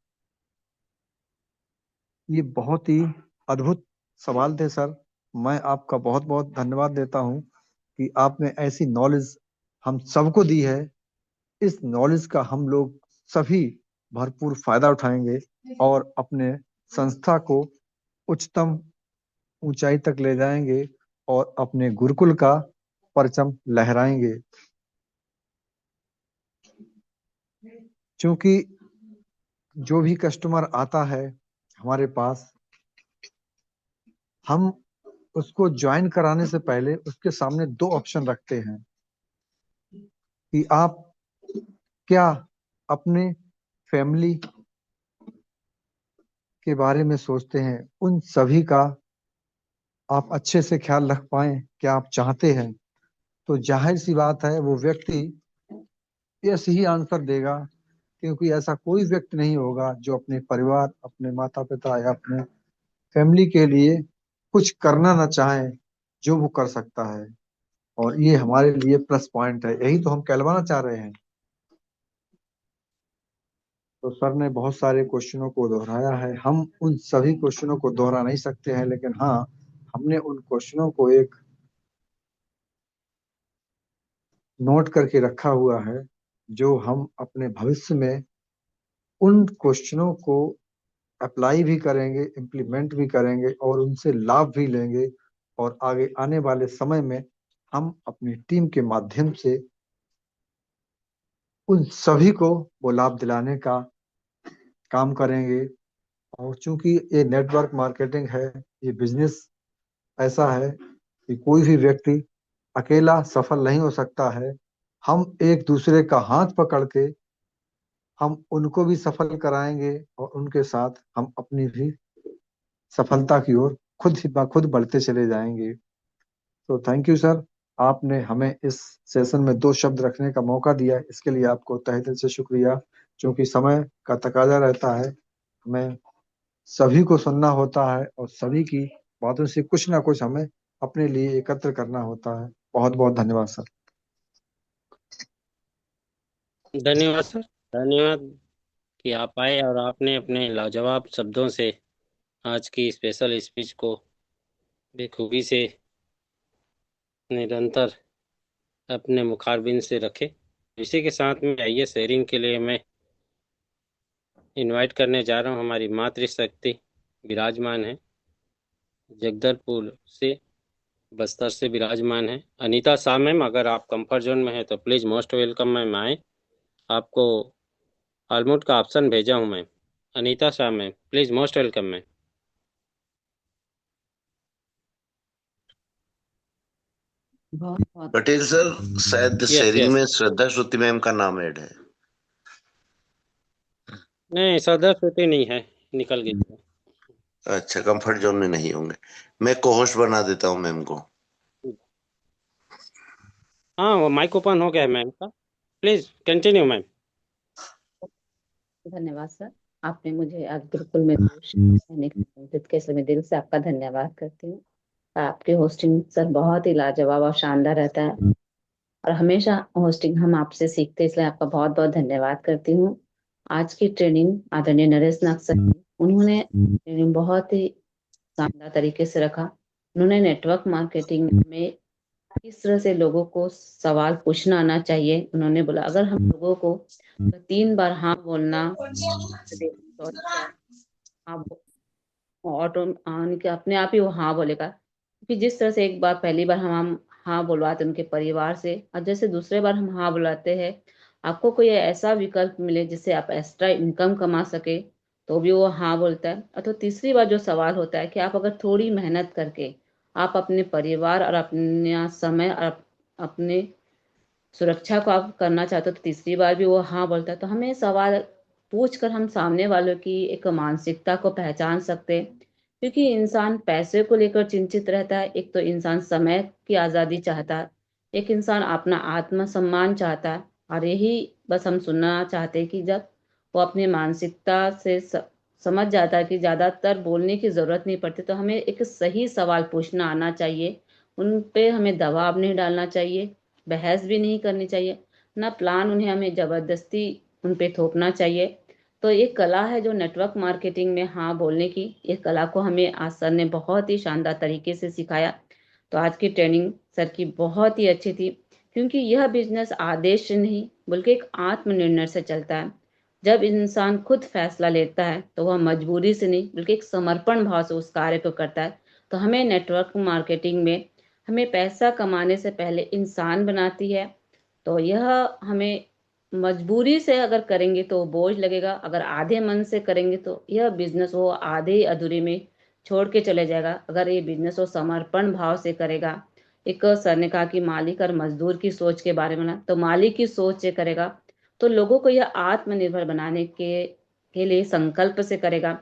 ये बहुत ही अद्भुत सवाल थे सर। मैं आपका बहुत बहुत धन्यवाद देता हूँ कि आपने ऐसी नॉलेज हम सबको दी है। इस नॉलेज का हम लोग सभी भरपूर फायदा उठाएंगे और अपने संस्था को उच्चतम ऊंचाई तक ले जाएंगे और अपने गुरुकुल का परचम लहराएंगे। क्योंकि जो भी कस्टमर आता है हमारे पास, हम उसको ज्वाइन कराने से पहले उसके सामने 2 ऑप्शन रखते हैं कि आप क्या अपने फैमिली के बारे में सोचते हैं, उन सभी का आप अच्छे से ख्याल रख पाए, क्या आप चाहते हैं। तो जाहिर सी बात है वो व्यक्ति यस ही आंसर देगा, क्योंकि ऐसा कोई व्यक्ति नहीं होगा जो अपने परिवार, अपने माता पिता या अपने फैमिली के लिए कुछ करना ना चाहे जो वो कर सकता है। और ये हमारे लिए प्लस पॉइंट है, यही तो हम कहलवाना चाह रहे हैं। तो सर ने बहुत सारे क्वेश्चनों को दोहराया है, हम उन सभी क्वेश्चनों को दोहरा नहीं सकते हैं, लेकिन हाँ, हमने उन क्वेश्चनों को एक नोट करके रखा हुआ है, जो हम अपने भविष्य में उन क्वेश्चनों को अप्लाई भी करेंगे, इम्प्लीमेंट भी करेंगे और उनसे लाभ भी लेंगे। और आगे आने वाले समय में हम अपनी टीम के माध्यम से उन सभी को वो लाभ दिलाने का काम करेंगे। और चूंकि ये नेटवर्क मार्केटिंग है, ये बिजनेस ऐसा है कि कोई भी व्यक्ति अकेला सफल नहीं हो सकता है। हम एक दूसरे का हाथ पकड़ के हम उनको भी सफल कराएंगे और उनके साथ हम अपनी भी सफलता की ओर खुद बढ़ते चले जाएंगे। तो थैंक यू सर, आपने हमें इस सेशन में दो शब्द रखने का मौका दिया, इसके लिए आपको तहे दिल से शुक्रिया। क्योंकि समय का तकाजा रहता है, हमें सभी को सुनना होता है और सभी की बातों से कुछ ना कुछ हमें अपने लिए एकत्र करना होता है। बहुत बहुत धन्यवाद सर। धन्यवाद सर, धन्यवाद कि आप आए और आपने अपने लाजवाब शब्दों से आज की स्पेशल स्पीच को बेखूबी से निरंतर अपने मुखारबिन से रखे। इसी के साथ में आइए शेयरिंग के लिए मैं इनवाइट करने जा रहा हूँ। हमारी मातृशक्ति विराजमान है, जगदलपुर से, बस्तर से विराजमान है। अनीता शाह मैम, अगर आप कंफर्ट जोन में हैं तो प्लीज़ मोस्ट वेलकम मैम आए। आपको ऑलमोड का ऑप्शन भेजा हूँ ma'am. Anita Shah ma'am, please most welcome ma'am. बहुत बहुत पटेल सर, शायद यस शेयरिंग यस। में श्रद्धा श्रुति मैम का नाम ऐड है। नहीं, सदर छुट्टी नहीं है, निकल गई है। अच्छा, कंफर्ट जोन में नहीं होंगे। मैं को होस्ट बना देता हूँ मैम को। हाँ, वो माइक ओपन हो गया है मैम का। Please continue ma'am. धन्यवाद सर, आपने मुझे आज गुरुकुल में रहने के लिए आमंत्रित किया, इसलिए मैं दिल से आपका धन्यवाद करती हूँ। आपकी होस्टिंग सर बहुत ही लाजवाब और शानदार रहता है और हमेशा होस्टिंग हम आपसे सीखते हैं, इसलिए आपका बहुत बहुत धन्यवाद करती हूँ। आज की ट्रेनिंग आदरणीय नरेश नाग सर ने, उन्होंने ट्रेनिंग बहुत ही शानदार तरीके से रखा। उन्होंने नेटवर्क मार्केटिंग में किस तरह से लोगों को सवाल पूछना आना चाहिए। उन्होंने बोला अगर हम लोगों को 3 बार हाँ बोलना, आप ऑटो यानी कि अपने आप ही वो हाँ बोलेगा, क्योंकि जिस तरह से एक बार पहली बार हम हाँ बुलवाते उनके परिवार से, और जैसे दूसरे बार हम हाँ बुलाते हैं, आपको कोई ऐसा विकल्प मिले जिससे आप एक्स्ट्रा इनकम कमा सके, तो भी वो हाँ बोलता है। और तो तीसरी बार जो सवाल होता है कि आप अगर थोड़ी मेहनत करके आप अपने परिवार और अपना समय और अपने सुरक्षा को आप करना चाहते हो, तो तीसरी बार भी वो हाँ बोलता है। तो हमें सवाल पूछ कर हम सामने वालों की एक मानसिकता को पहचान सकते हैं, क्योंकि इंसान पैसे को लेकर चिंतित रहता है, एक तो इंसान समय की आज़ादी चाहता है, एक इंसान अपना आत्मसम्मान चाहता है, और यही बस हम सुनना चाहते हैं कि जब वो अपनी मानसिकता से समझ जाता है कि ज़्यादातर बोलने की ज़रूरत नहीं पड़ती, तो हमें एक सही सवाल पूछना आना चाहिए। उन पे हमें दबाव नहीं डालना चाहिए, बहस भी नहीं करनी चाहिए, ना प्लान उन्हें हमें जबरदस्ती उन पे थोपना चाहिए। तो ये कला है जो नेटवर्क मार्केटिंग में हाँ बोलने की, ये कला को हमें आज सर ने बहुत ही शानदार तरीके से सिखाया। तो आज की ट्रेनिंग सर की बहुत ही अच्छी थी, क्योंकि यह बिजनेस आदेश से नहीं बल्कि एक आत्मनिर्णय से चलता है। जब इंसान खुद फैसला लेता है तो वह मजबूरी से नहीं बल्कि एक समर्पण भाव से उस कार्य को करता है। तो हमें नेटवर्क मार्केटिंग में हमें पैसा कमाने से पहले इंसान बनाती है। तो यह हमें मजबूरी से अगर करेंगे तो बोझ लगेगा, अगर आधे मन से करेंगे तो यह बिजनेस वो आधे अधूरे में छोड़ के चले जाएगा। अगर ये बिजनेस वो समर्पण भाव से करेगा, एक सर ने कहा कि मालिक और मजदूर की सोच के बारे में ना, तो मालिक की सोच से करेगा तो लोगों को यह आत्मनिर्भर बनाने के लिए संकल्प से करेगा।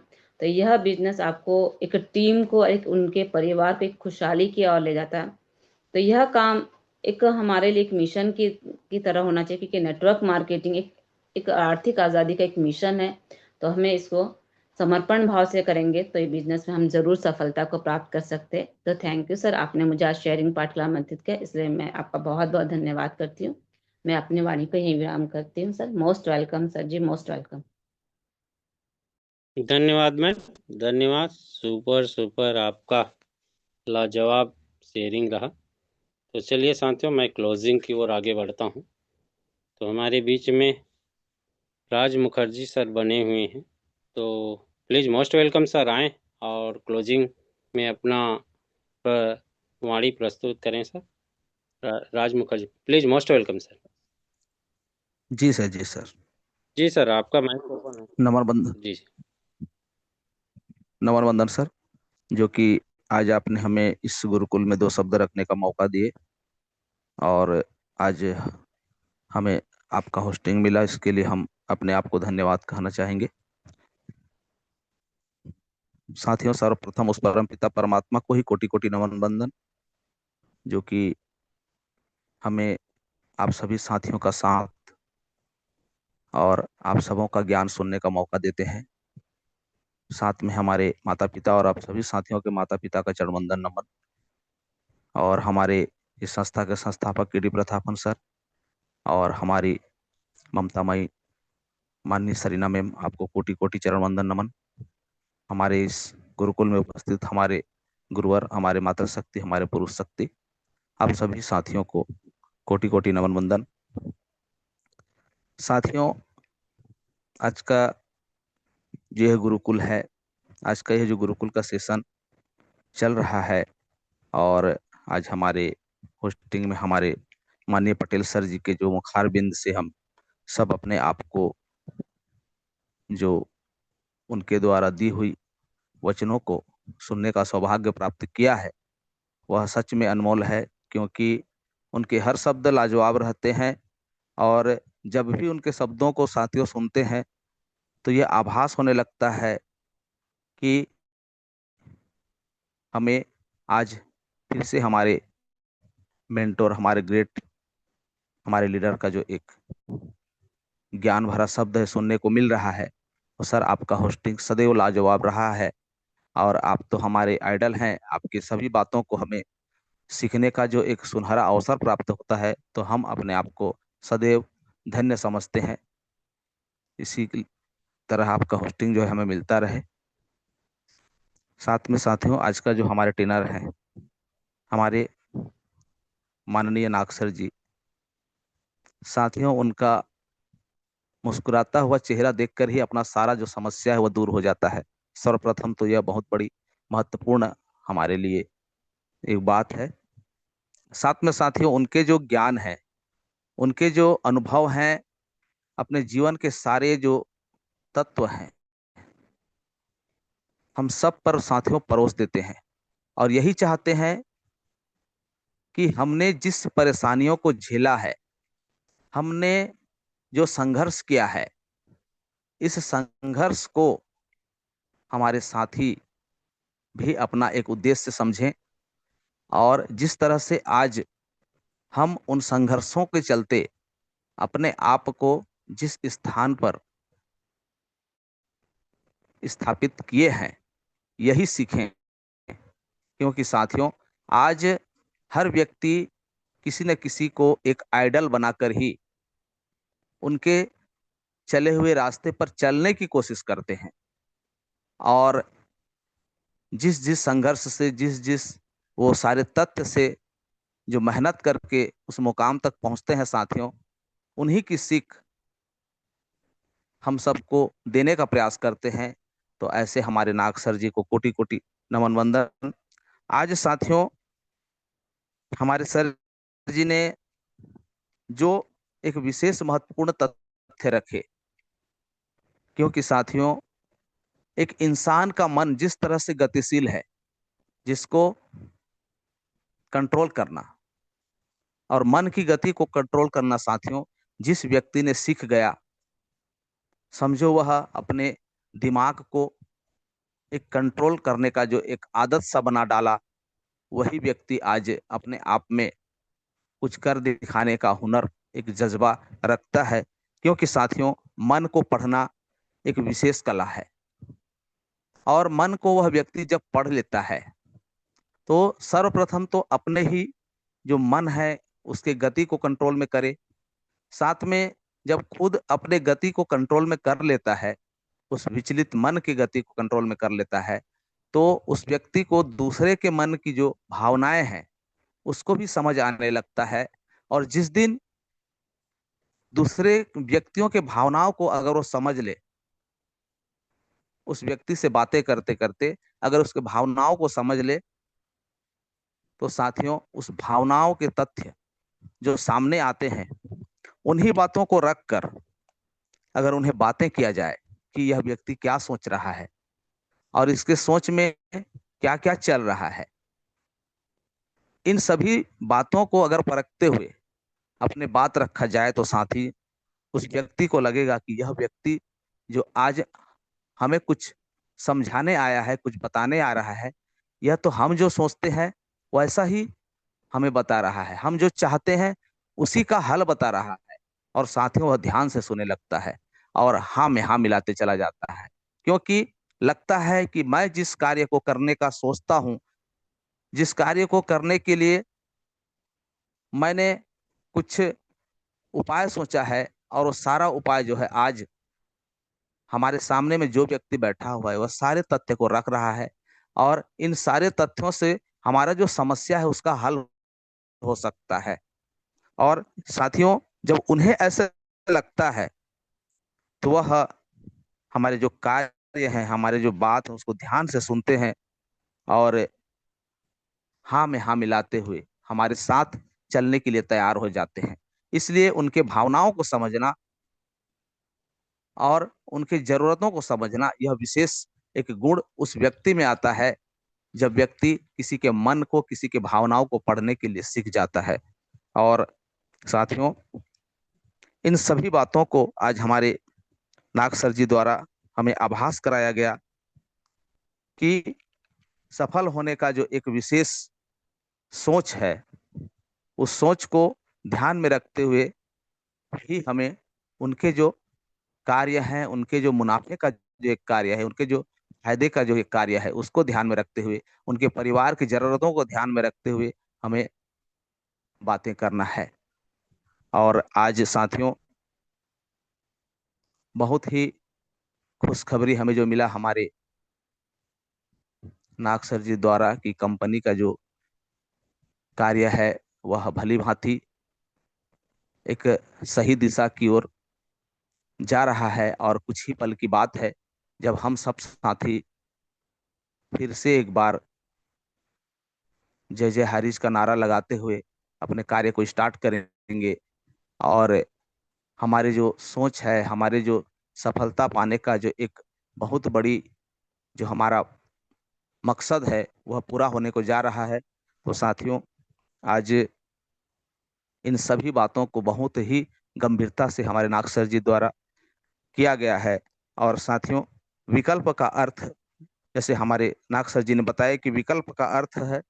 तो यह बिजनेस आपको एक टीम को, एक उनके परिवार को एक खुशहाली की ओर ले जाता है। तो यह काम एक हमारे लिए एक मिशन की तरह होना चाहिए, क्योंकि नेटवर्क मार्केटिंग एक आर्थिक आज़ादी का एक मिशन है। तो हमें इसको समर्पण भाव से करेंगे तो ये बिजनेस में हम जरूर सफलता को प्राप्त कर सकते हैं। तो थैंक यू सर, आपने मुझे आज शेयरिंग पार्ट के लिए आमंत्रित किया, इसलिए मैं आपका बहुत बहुत धन्यवाद करती हूँ। मैं अपनी वाणी को यहीं विराम करती हूँ सर। मोस्ट वेलकम सर जी, मोस्ट वेलकम। धन्यवाद मैम, धन्यवाद। सुपर सुपर, आपका लाजवाब शेयरिंग रहा। तो चलिए साथियों, मैं क्लोजिंग की ओर आगे बढ़ता हूँ। तो हमारे बीच में राज मुखर्जी सर बने हुए हैं, तो प्लीज़ मोस्ट वेलकम सर, आएँ और क्लोजिंग में अपना वाणी प्रस्तुत करें sir. Raj Mukherjee, please most welcome sir. जी सर, जी सर। जी सर, आपका माइक ओपन है। नंबर बंद। जी। नमन वंदन सर, जो कि आज आपने हमें इस गुरुकुल में 2 शब्द रखने का मौका दिए और आज हमें आपका होस्टिंग मिला, इसके लिए हम अपने आप को धन्यवाद कहना चाहेंगे। साथियों, सर्वप्रथम उस परम पिता परमात्मा को ही कोटि कोटि नमन वंदन, जो कि हमें आप सभी साथियों का साथ और आप सबों का ज्ञान सुनने का मौका देते हैं। साथ में हमारे माता पिता और आप सभी साथियों के माता पिता का चरण वंदन नमन, और हमारे इस संस्था के संस्थापक केडी प्रतापन सर और हमारी ममतामयी माननीय सरीना मैम, आपको कोटि कोटि चरण वंदन नमन। हमारे इस गुरुकुल में उपस्थित हमारे गुरुवर, हमारे मातृशक्ति, हमारे पुरुष शक्ति, आप सभी साथियों को कोटि कोटि नमन वंदन। साथियों, आज का जो यह गुरुकुल है, आज का यह जो गुरुकुल का सेशन चल रहा है, और आज हमारे होस्टिंग में हमारे माननीय पटेल सर जी के जो मुखार बिंद से हम सब अपने आप को, जो उनके द्वारा दी हुई वचनों को सुनने का सौभाग्य प्राप्त किया है, वह सच में अनमोल है, क्योंकि उनके हर शब्द लाजवाब रहते हैं। और जब भी उनके शब्दों को साथियों सुनते हैं तो ये आभास होने लगता है कि हमें आज फिर से हमारे मेंटोर, हमारे ग्रेट, हमारे लीडर का जो एक ज्ञान भरा शब्द है सुनने को मिल रहा है। तो सर, आपका होस्टिंग सदैव लाजवाब रहा है और आप तो हमारे आइडल हैं। आपकी सभी बातों को हमें सीखने का जो एक सुनहरा अवसर प्राप्त होता है, तो हम अपने आप को सदैव धन्य समझते हैं। इसी तरह आपका होस्टिंग जो है हमें मिलता रहे। साथ में साथियों, आज का जो हमारे ट्रेनर हैं, हमारे माननीय नागसर जी, साथियों उनका मुस्कुराता हुआ चेहरा देखकर ही अपना सारा जो समस्या है वह दूर हो जाता है। सर्वप्रथम तो यह बहुत बड़ी महत्वपूर्ण हमारे लिए एक बात है। साथ में साथियों, उनके जो ज्ञान है, उनके जो अनुभव हैं, अपने जीवन के सारे जो तत्व हैं, हम सब पर साथियों परोस देते हैं और यही चाहते हैं कि हमने जिस परेशानियों को झेला है, हमने जो संघर्ष किया है, इस संघर्ष को हमारे साथी भी अपना एक उद्देश्य समझें, और जिस तरह से आज हम उन संघर्षों के चलते अपने आप को जिस स्थान पर स्थापित किए हैं, यही सीखें। क्योंकि साथियों, आज हर व्यक्ति किसी न किसी को एक आइडल बनाकर ही उनके चले हुए रास्ते पर चलने की कोशिश करते हैं, और जिस जिस संघर्ष से, जिस जिस वो सारे तथ्य से जो मेहनत करके उस मुकाम तक पहुंचते हैं साथियों, उन्हीं की सीख हम सबको देने का प्रयास करते हैं। तो ऐसे हमारे नाग सर जी को कोटि कोटि नमन वंदन। आज साथियों, हमारे सर जी ने जो एक विशेष महत्वपूर्ण तथ्य रखे, क्योंकि साथियों एक इंसान का मन जिस तरह से गतिशील है, जिसको कंट्रोल करना और मन की गति को कंट्रोल करना साथियों जिस व्यक्ति ने सीख गया, समझो वह अपने दिमाग को एक कंट्रोल करने का जो एक आदत सा बना डाला, वही व्यक्ति आज अपने आप में कुछ कर दिखाने का हुनर, एक जज्बा रखता है। क्योंकि साथियों मन को पढ़ना एक विशेष कला है, और मन को वह व्यक्ति जब पढ़ लेता है तो सर्वप्रथम तो अपने ही जो मन है उसके गति को कंट्रोल में करे। साथ में जब खुद अपने गति को कंट्रोल में कर लेता है, उस विचलित मन की गति को कंट्रोल में कर लेता है, तो उस व्यक्ति को दूसरे के मन की जो भावनाएं हैं उसको भी समझ आने लगता है। और जिस दिन दूसरे व्यक्तियों के भावनाओं को अगर वो समझ ले, उस व्यक्ति से बातें करते करते अगर उसके भावनाओं को समझ ले, तो साथियों उस भावनाओं के तथ्य जो सामने आते हैं, उन्हीं बातों को रखकर अगर उन्हें बातें किया जाए कि यह व्यक्ति क्या सोच रहा है और इसके सोच में क्या क्या चल रहा है। इन सभी बातों को अगर परखते हुए अपने बात रखा जाए तो साथ ही उस व्यक्ति को लगेगा कि यह व्यक्ति जो आज हमें कुछ समझाने आया है, कुछ बताने आ रहा है, यह तो हम जो सोचते हैं वैसा ही हमें बता रहा है, हम जो चाहते हैं उसी का हल बता रहा है। और साथ ही वह ध्यान से सुनने लगता है और हाँ में हाँ मिलाते चला जाता है, क्योंकि लगता है कि मैं जिस कार्य को करने का सोचता हूँ, जिस कार्य को करने के लिए मैंने कुछ उपाय सोचा है, और वो सारा उपाय जो है आज हमारे सामने में जो व्यक्ति बैठा हुआ है वह सारे तथ्य को रख रहा है, और इन सारे तथ्यों से हमारा जो समस्या है उसका हल हो सकता है। और साथियों, जब उन्हें ऐसा लगता है तो वह हमारे जो कार्य हैं, हमारे जो बात है उसको ध्यान से सुनते हैं और हाँ में हाँ मिलाते हुए हमारे साथ चलने के लिए तैयार हो जाते हैं। इसलिए उनके भावनाओं को समझना और उनकी जरूरतों को समझना, यह विशेष एक गुण उस व्यक्ति में आता है जब व्यक्ति किसी के मन को, किसी के भावनाओं को पढ़ने के लिए सीख जाता है। और साथियों, इन सभी बातों को आज हमारे नाग सर जी द्वारा हमें आभास कराया गया कि सफल होने का जो एक विशेष सोच है, उस सोच को ध्यान में रखते हुए ही हमें उनके जो कार्य हैं, उनके जो मुनाफे का जो एक कार्य है, उनके जो फायदे का जो एक कार्य है, उसको ध्यान में रखते हुए, उनके परिवार की जरूरतों को ध्यान में रखते हुए हमें बातें करना है। और आज साथियों, बहुत ही खुशखबरी हमें जो मिला हमारे नाग सर जी द्वारा कि कंपनी का जो कार्य है वह भली भांति एक सही दिशा की ओर जा रहा है। और कुछ ही पल की बात है जब हम सब साथी फिर से एक बार जय जय हरीश का नारा लगाते हुए अपने कार्य को स्टार्ट करेंगे। और हमारी जो सोच है, हमारे जो सफलता पाने का जो एक बहुत बड़ी जो हमारा मकसद है वह पूरा होने को जा रहा है। तो साथियों, आज इन सभी बातों को बहुत ही गंभीरता से हमारे नाग सर जी द्वारा किया गया है। और साथियों, विकल्प का अर्थ, जैसे हमारे नाग सर जी ने बताया कि विकल्प का अर्थ है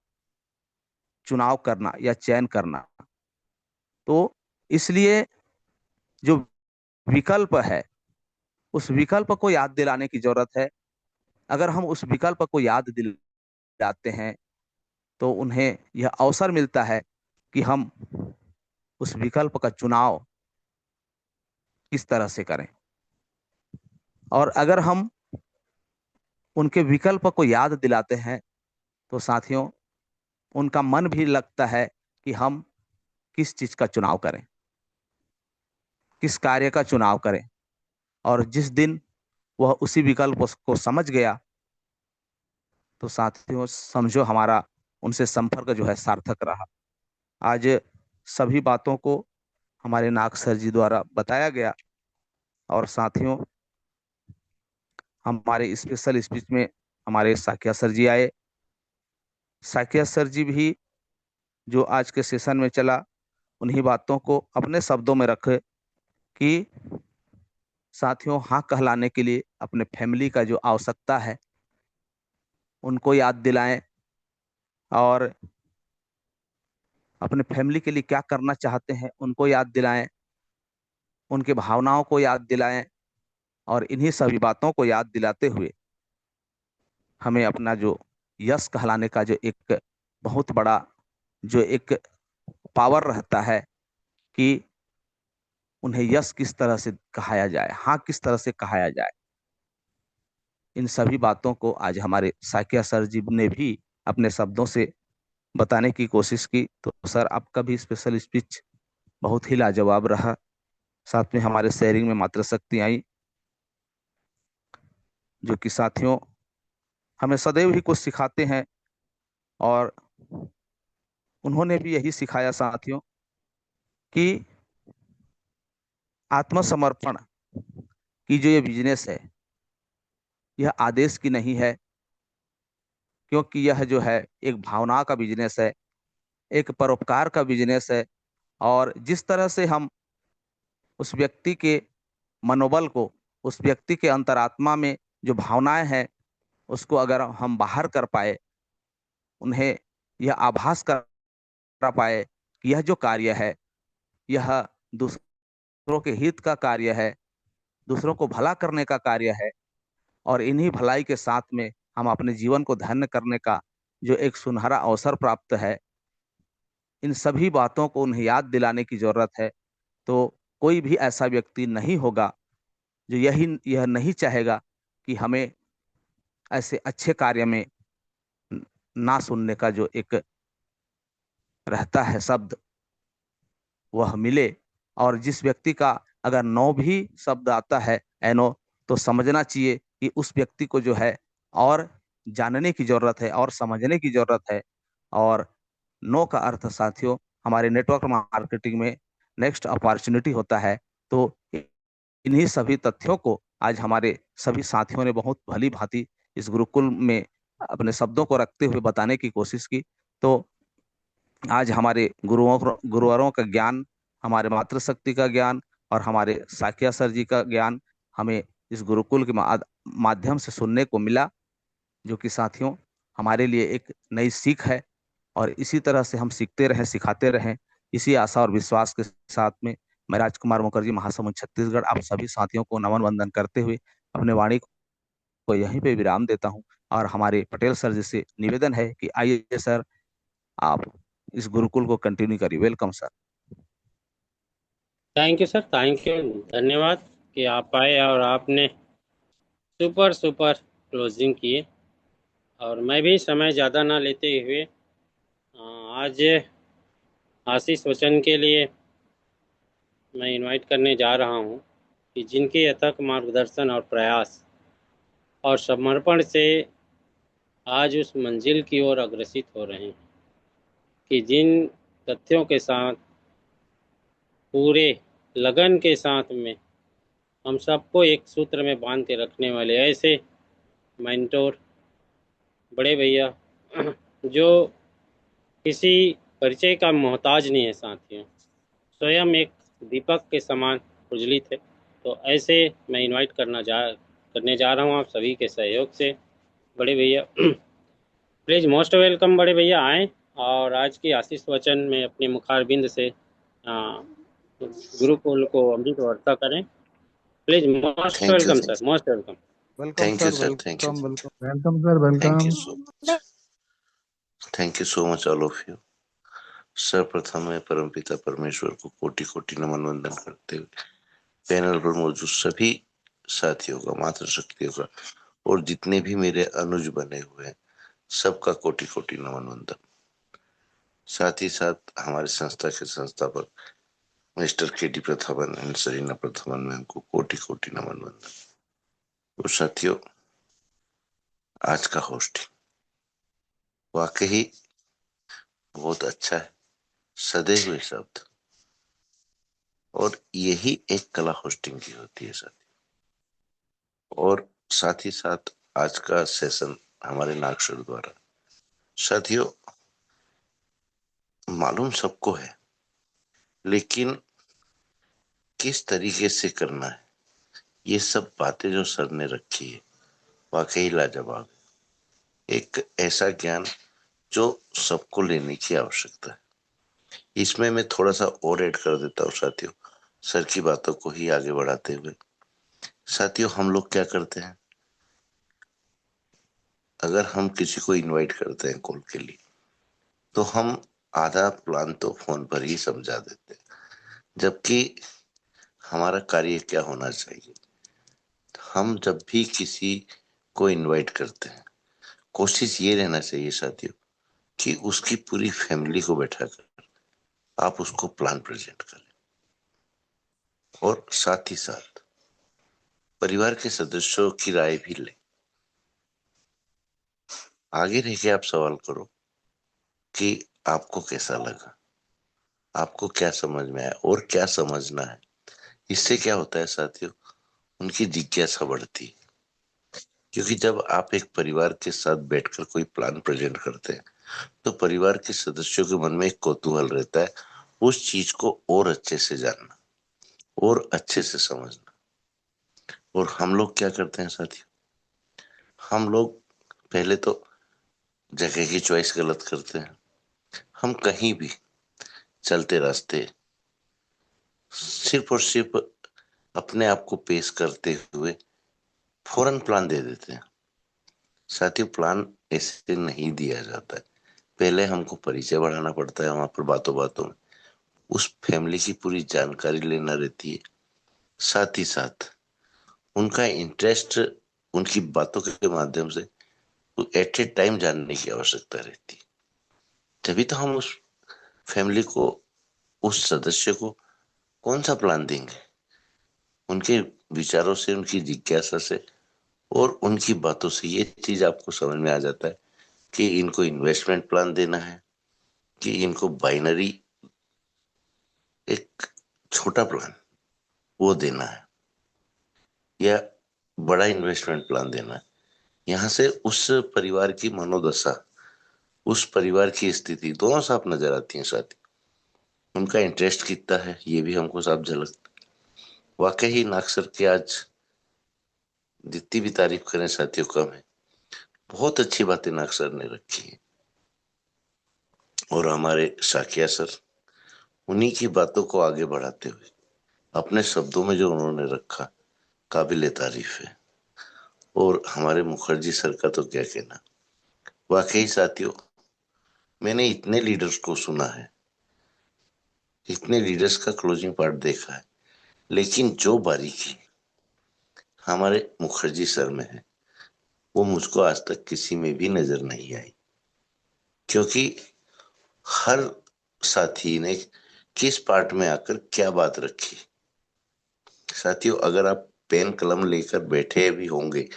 चुनाव करना या चयन करना। तो इसलिए जो विकल्प है, उस विकल्प को याद दिलाने की जरूरत है। अगर हम उस विकल्प को याद दिलाते हैं तो उन्हें यह अवसर मिलता है कि हम उस विकल्प का चुनाव किस तरह से करें। और अगर हम उनके विकल्प को याद दिलाते हैं तो साथियों, उनका मन भी लगता है कि हम किस चीज का चुनाव करें, किस कार्य का चुनाव करें। और जिस दिन वह उसी विकल्प को समझ गया तो साथियों समझो हमारा उनसे संपर्क जो है सार्थक रहा। आज सभी बातों को हमारे नाग सर जी द्वारा बताया गया। और साथियों, हमारे स्पेशल स्पीच में हमारे साकिया सर जी आए। साकिया सर जी भी जो आज के सेशन में चला, उन्हीं बातों को अपने शब्दों में रखे कि साथियों, हाँ कहलाने के लिए अपने फैमिली का जो आवश्यकता है उनको याद दिलाएं, और अपने फैमिली के लिए क्या करना चाहते हैं उनको याद दिलाएं, उनके भावनाओं को याद दिलाएं। और इन्हीं सभी बातों को याद दिलाते हुए हमें अपना जो यश कहलाने का जो एक बहुत बड़ा जो एक पावर रहता है कि उन्हें यश किस तरह से कहाया जाए, हाँ किस तरह से कहाया जाए, इन सभी बातों को आज हमारे साकिया सर जी ने भी अपने शब्दों से बताने की कोशिश की। तो सर, आपका भी स्पेशल स्पीच बहुत ही लाजवाब रहा। साथ में हमारे शेयरिंग में मातृशक्ति आई, जो कि साथियों हमें सदैव ही कुछ सिखाते हैं। और उन्होंने भी यही सिखाया साथियों कि आत्मसमर्पण की जो ये बिजनेस है, यह आदेश की नहीं है, क्योंकि यह जो है एक भावना का बिजनेस है, एक परोपकार का बिजनेस है। और जिस तरह से हम उस व्यक्ति के मनोबल को, उस व्यक्ति के अंतरात्मा में जो भावनाएं हैं, उसको अगर हम बाहर कर पाए, उन्हें यह आभास करा पाए कि यह जो कार्य है, यह दूसरों के हित का कार्य है, दूसरों को भला करने का कार्य है, और इन्हीं भलाई के साथ में हम अपने जीवन को धन्य करने का जो एक सुनहरा अवसर प्राप्त है, इन सभी बातों को उन्हें याद दिलाने की जरूरत है। तो कोई भी ऐसा व्यक्ति नहीं होगा जो यह नहीं चाहेगा कि हमें ऐसे अच्छे कार्य में ना सुनने का जो एक रहता है शब्द, वह मिले। और जिस व्यक्ति का अगर नो भी शब्द आता है, एनो, तो समझना चाहिए कि उस व्यक्ति को जो है और जानने की जरूरत है और समझने की जरूरत है। और नो का अर्थ साथियों हमारे नेटवर्क मार्केटिंग में नेक्स्ट अपॉर्चुनिटी होता है। तो इन्हीं सभी तथ्यों को आज हमारे सभी साथियों ने बहुत भली भांति इस गुरुकुल में अपने शब्दों को रखते हुए बताने की कोशिश की। तो आज हमारे गुरुवरों का ज्ञान, हमारे मातृशक्ति का ज्ञान और हमारे साकिया सर जी का ज्ञान हमें इस गुरुकुल के माध्यम से सुनने को मिला, जो कि साथियों हमारे लिए एक नई सीख है। और इसी तरह से हम सीखते रहें, सिखाते रहें, इसी आशा और विश्वास के साथ में मैं राजकुमार मुखर्जी, महासमुंद छत्तीसगढ़, आप सभी साथियों को नमन वंदन करते हुए अपने वाणी को यहीं पे विराम देता हूं। और हमारे पटेल सर जी से निवेदन है कि आइए सर, आप इस गुरुकुल को कंटिन्यू करिए। Welcome sir. Thank you sir, thank you, धन्यवाद कि आप आए और आपने सुपर क्लोजिंग किए। और मैं भी समय ज़्यादा ना लेते हुए आज आशीष वचन के लिए मैं इनवाइट करने जा रहा हूं कि जिनके अथक मार्गदर्शन और प्रयास और समर्पण से आज उस मंजिल की ओर अग्रसित हो रहे हैं, कि जिन तथ्यों के साथ पूरे लगन के साथ में हम सबको एक सूत्र में बांध के रखने वाले ऐसे मेंटोर बड़े भैया जो किसी परिचय का मोहताज नहीं है साथियों, स्वयं एक दीपक के समान प्रज्वलित है। तो ऐसे मैं इनवाइट करने जा रहा हूँ आप सभी के सहयोग से। बड़े भैया प्लीज़ मोस्ट वेलकम, बड़े भैया आएँ और आज की आशीष वचन में अपने मुखारबिंद से गुरुकुल को अमृत वर्षा करें। Please most thank you, welcome sir, most welcome. Welcome thank you sir, sir, thank you, welcome sir, thank welcome. You so much, thank you so much all of you. सर्वप्रथम मैं परमपिता परमेश्वर को कोटि कोटि नमन वंदन करते हुए पैनल पर मौजूद सभी साथियों का, मातृशक्तियों का और जितने भी मेरे अनुज बने हुए हैं सबका कोटि कोटि नमन वंदन। साथ ही साथ हमारे संस्था के संस्थापक mister KD Prathaman and Sarina Prathaman ma'am को कोटि कोटि नमन वंदन। तो साथियों, आज का होस्टिंग वाकई बहुत अच्छा है, सदे हुए शब्द, और यही एक कला होस्टिंग की होती है साथियों। और साथ ही साथ आज का सेशन हमारे नागश्वर द्वारा, साथियों मालूम सबको है, लेकिन किस तरीके से करना है, ये सब बातें जो सर ने रखी है वाकई लाजवाब है। एक ऐसा ज्ञान जो सबको लेने की आवश्यकता है। इसमें मैं थोड़ा सा और ऐड कर देता हूँ साथियों, सर की बातों को ही आगे बढ़ाते हुए। साथियों, हम लोग क्या करते हैं, अगर हम किसी को इनवाइट करते हैं कॉल के लिए, तो हम आधा प्लान तो फोन पर ही समझा देते हैं, जबकि हमारा कार्य क्या होना चाहिए। हम जब भी किसी को इनवाइट करते हैं, कोशिश ये रहना चाहिए साथियों कि उसकी पूरी फैमिली को बैठाकर आप उसको प्लान प्रेजेंट करें, और साथ ही साथ परिवार के सदस्यों की राय भी लें। आगे रह के आप सवाल करो कि आपको कैसा लगा, आपको क्या समझ में आया और क्या समझना है। इससे क्या होता है साथियों, उनकी जिज्ञासा बढ़ती है क्योंकि जब आप एक परिवार के साथ बैठकर कोई प्लान प्रेजेंट करते हैं तो परिवार के सदस्यों के मन में एक कौतूहल रहता है उस चीज को और अच्छे से जानना और अच्छे से समझना। और हम लोग क्या करते हैं साथियों, हम लोग पहले तो जगह की चॉइस गलत करते हैं। हम कहीं भी चलते रास्ते सिर्फ और सिर्फ अपने आप को पेश करते हुए फौरन प्लान दे देते हैं। साथियों, प्लान ऐसे नहीं दिया जाता है। पहले हमको परिचय बढ़ाना पड़ता है, वहां पर बातों बातों में उस फैमिली की पूरी जानकारी लेना रहती है। साथ ही साथ उनका इंटरेस्ट उनकी बातों के माध्यम से एट ए टाइम जानने की आवश्यकता रहती है। तभी तो हम उस फैमिली को, उस सदस्य को कौन सा प्लान देंगे। उनके विचारों से, उनकी जिज्ञासा से और उनकी बातों से ये चीज आपको समझ में आ जाता है कि इनको इन्वेस्टमेंट प्लान देना है कि इनको बाइनरी एक छोटा प्लान वो देना है या बड़ा इन्वेस्टमेंट प्लान देना है। यहाँ से उस परिवार की मनोदशा, उस परिवार की स्थिति दोनों साफ नजर आती है। साथ ही उनका इंटरेस्ट कितना है ये भी हमको साफ झलकता है। वाकई नागसर की आज जितनी भी तारीफ करें साथियों कम है। बहुत अच्छी बातें नागसर ने रखी है और हमारे साकिया सर उन्हीं की बातों को आगे बढ़ाते हुए अपने शब्दों में जो उन्होंने रखा काबिले तारीफ है। और हमारे मुखर्जी सर का तो क्या कहना। वाकई साथियों, मैंने इतने लीडर्स को सुना है, इतने लीडर्स का क्लोजिंग पार्ट देखा है, लेकिन जो बारीकी हमारे मुखर्जी सर में है वो मुझको आज तक किसी में भी नजर नहीं आई। क्योंकि हर साथी ने किस पार्ट में आकर क्या बात रखी। साथियों, अगर आप पेन कलम लेकर बैठे भी होंगे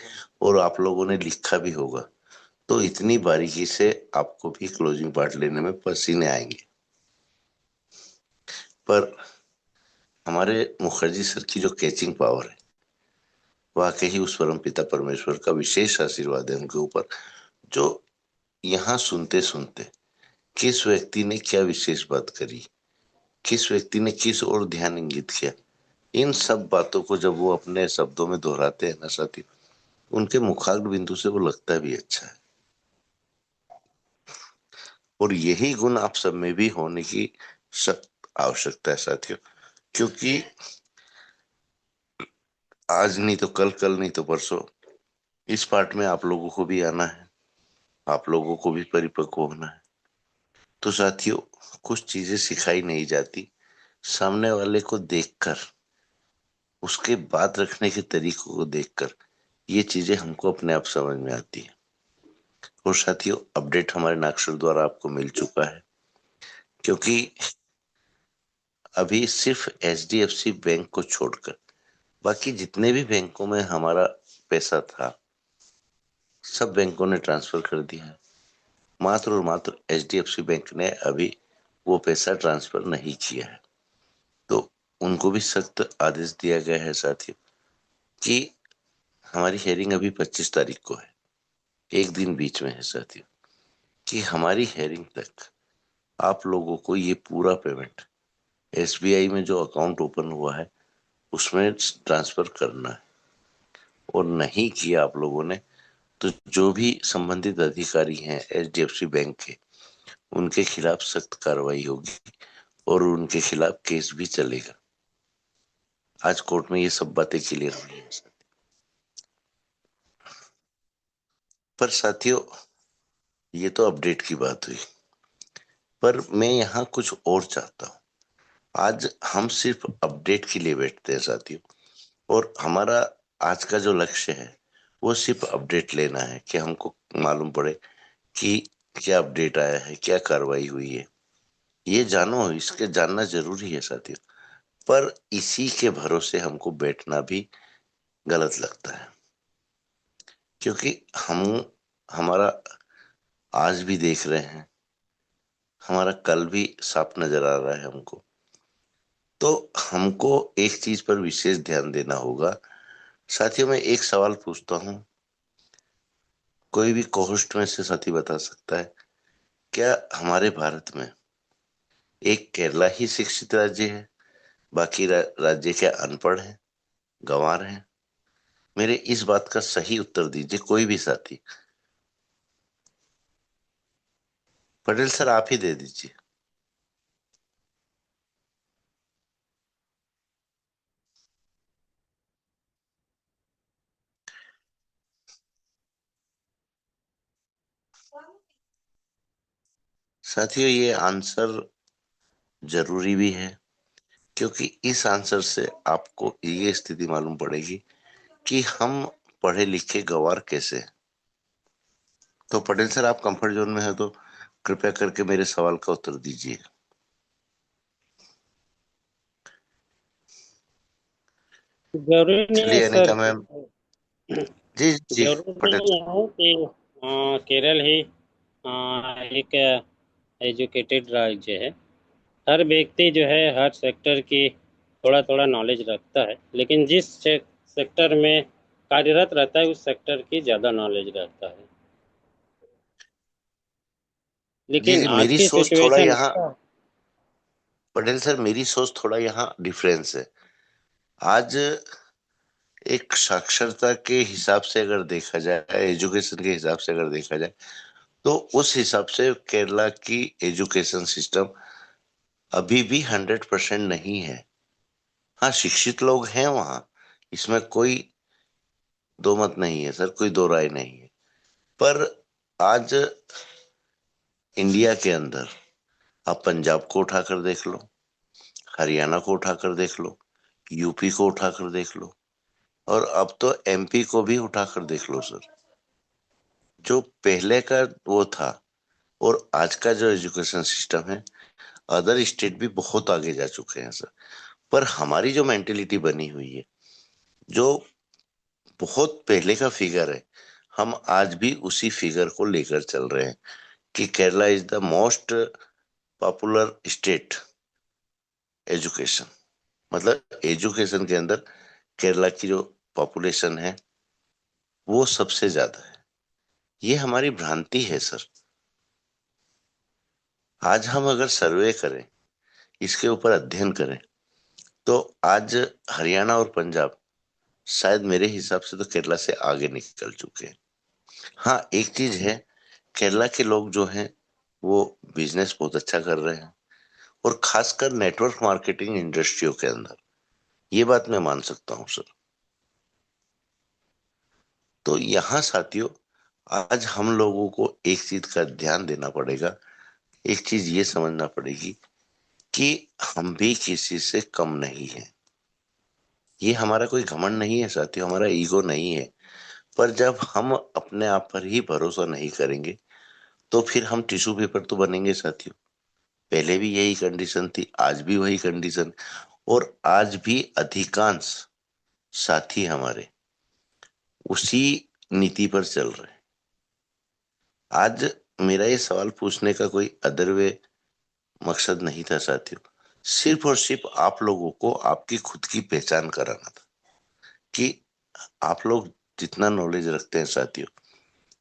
और आप लोगों ने लिखा भी होगा तो इतनी बारीकी से आपको भी क्लोजिंग पार्ट लेने में पसीने आएंगे। पर हमारे मुखर्जी सर की जो कैचिंग पावर है वाकई उस परम पिता परमेश्वर का विशेष आशीर्वाद है उनके ऊपर। जो यहाँ सुनते सुनते किस व्यक्ति ने क्या विशेष बात करी, किस व्यक्ति ने किस ओर ध्यान इंगित किया, इन सब बातों को जब वो अपने शब्दों में दोहराते हैं ना साथी, उनके मुखाग्र बिंदु से वो लगता भी अच्छा है। और यही गुण आप सब में भी होने की सख्त आवश्यकता है साथियों। क्योंकि आज नहीं तो कल, कल नहीं तो परसों इस पार्ट में आप लोगों को भी आना है, आप लोगों को भी परिपक्व होना है। तो साथियों, कुछ चीजें सिखाई नहीं जाती, सामने वाले को देखकर, उसके बात रखने के तरीकों को देखकर ये चीजें हमको अपने आप समझ में आती है। और साथियों, अपडेट हमारे नागसर द्वारा आपको मिल चुका है। क्योंकि अभी सिर्फ HDFC बैंक को छोड़कर बाकी जितने भी बैंकों में हमारा पैसा था सब बैंकों ने ट्रांसफर कर दिया है। मात्र और मात्र HDFC बैंक ने अभी वो पैसा ट्रांसफर नहीं किया है। तो उनको भी सख्त आदेश दिया गया है साथियों कि हमारी हेयरिंग अभी 25 तारीख को है, एक दिन बीच में है साथियों, कि हमारी हेयरिंग तक आप लोगों को ये पूरा पेमेंट SBI में जो अकाउंट ओपन हुआ है उसमें ट्रांसफर करना है। और नहीं किया आप लोगों ने तो जो भी संबंधित अधिकारी हैं HDFC बैंक के, उनके खिलाफ सख्त कार्रवाई होगी और उनके खिलाफ केस भी चलेगा। आज कोर्ट में ये सब बातें क्लियर हुई हैं। पर साथियों, ये तो अपडेट की बात हुई, पर मैं यहाँ कुछ और चाहता हूँ। आज हम सिर्फ अपडेट के लिए बैठते हैं साथियों, और हमारा आज का जो लक्ष्य है वो सिर्फ अपडेट लेना है कि हमको मालूम पड़े कि क्या अपडेट आया है, क्या कार्रवाई हुई है। ये जानो, इसके जानना जरूरी है साथियों, पर इसी के भरोसे हमको बैठना भी गलत लगता है। क्योंकि हमारा आज भी देख रहे हैं, हमारा कल भी साफ नजर आ रहा है हमको। तो हमको एक चीज पर विशेष ध्यान देना होगा। साथियों, मैं एक सवाल पूछता हूँ, कोई भी कोहोस्ट में से साथी बता सकता है क्या हमारे भारत में एक केरला ही शिक्षित राज्य है, बाकी राज्य क्या अनपढ़ है, गंवार है? मेरे इस बात का सही उत्तर दीजिए कोई भी साथी। पटेल सर आप ही दे दीजिए। साथियों ये आंसर जरूरी भी है, क्योंकि इस आंसर से आपको ये स्थिति मालूम पड़ेगी कि हम पढ़े लिखे गंवार कैसे हैं। तो पटेल सर आप कंफर्ट जोन में है तो कृपया करके मेरे सवाल का उत्तर दीजिए। जरूरी नहीं है चलिए सर, अनीता मैम। जी जी जरूरी पटेल नहीं है कि केरल ही एक एजुकेटेड राज्य है। हर व्यक्ति जो है हर सेक्टर की थोड़ा थोड़ा नॉलेज रखता है, लेकिन जिस सेक्टर में कार्यरत रहता है उस सेक्टर की ज़्यादा नॉलेज रहता है। जी लेकिन जी आज मेरी की सोच थोड़ा सिचुएशन, यहाँ पटेल सर मेरी सोच थोड़ा यहाँ डिफरेंस है। आज एक साक्षरता के हिसाब से अगर देखा जाए, एजुकेशन के हिसाब से अगर देखा जाए, तो उस हिसाब से केरला की एजुकेशन सिस्टम अभी भी 100% नहीं है। हाँ शिक्षित लोग हैं वहां, इसमें कोई दो मत नहीं है सर, कोई दो राय नहीं है। पर आज इंडिया के अंदर आप पंजाब को उठाकर देख लो, हरियाणा को उठाकर देख लो, यूपी को उठाकर देख लो, और अब तो एमपी को भी उठाकर देख लो सर। जो पहले का वो था और आज का जो एजुकेशन सिस्टम है, अदर स्टेट भी बहुत आगे जा चुके हैं सर। पर हमारी जो मेंटेलिटी बनी हुई है, जो बहुत पहले का फिगर है, हम आज भी उसी फिगर को लेकर चल रहे हैं कि Kerala is the most popular state education. मतलब एजुकेशन के अंदर केरला की जो पॉपुलेशन है वो सबसे ज्यादा है। ये हमारी भ्रांति है सर। आज हम अगर सर्वे करें, इसके ऊपर अध्ययन करें, तो आज हरियाणा और पंजाब शायद मेरे हिसाब से तो केरला से आगे निकल चुके हैं। हाँ एक चीज है, केरला के लोग जो हैं वो बिजनेस बहुत अच्छा कर रहे हैं, और खासकर नेटवर्क मार्केटिंग इंडस्ट्रियों के अंदर, ये बात मैं मान सकता हूँ सर। तो यहाँ साथियों आज हम लोगों को एक चीज का ध्यान देना पड़ेगा, एक चीज ये समझना पड़ेगी कि हम भी किसी से कम नहीं है। ये हमारा कोई घमंड नहीं है साथियों, हमारा ईगो नहीं है। पर जब हम अपने आप पर ही भरोसा नहीं करेंगे तो फिर हम टिश्यू पेपर तो बनेंगे साथियों। पहले भी यही कंडीशन थी, आज भी वही कंडीशन, और आज भी अधिकांश साथी हमारे उसी नीति पर चल रहे हैं। आज मेरा ये सवाल पूछने का कोई अदर वे मकसद नहीं था साथियों, सिर्फ और सिर्फ आप लोगों को आपकी खुद की पहचान कराना था कि आप लोग जितना नॉलेज रखते हैं साथियों,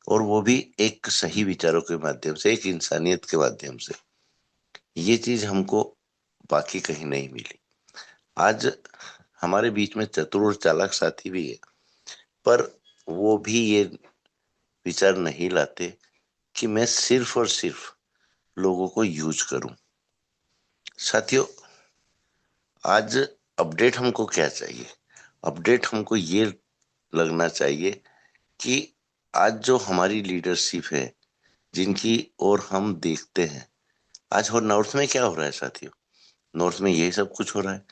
और वो भी एक सही विचारों के माध्यम से, एक इंसानियत के माध्यम से, ये चीज हमको बाकी कहीं नहीं मिली। आज हमारे बीच में चतुर और चालाक साथी भी है, पर वो भी ये विचार नहीं लाते कि मैं सिर्फ और सिर्फ लोगों को यूज करूं। साथियों आज अपडेट हमको क्या चाहिए? अपडेट हमको ये लगना चाहिए कि आज जो हमारी लीडरशिप है, जिनकी ओर हम देखते हैं, आज और नॉर्थ में क्या हो रहा है साथियों? नॉर्थ में यही सब कुछ हो रहा है।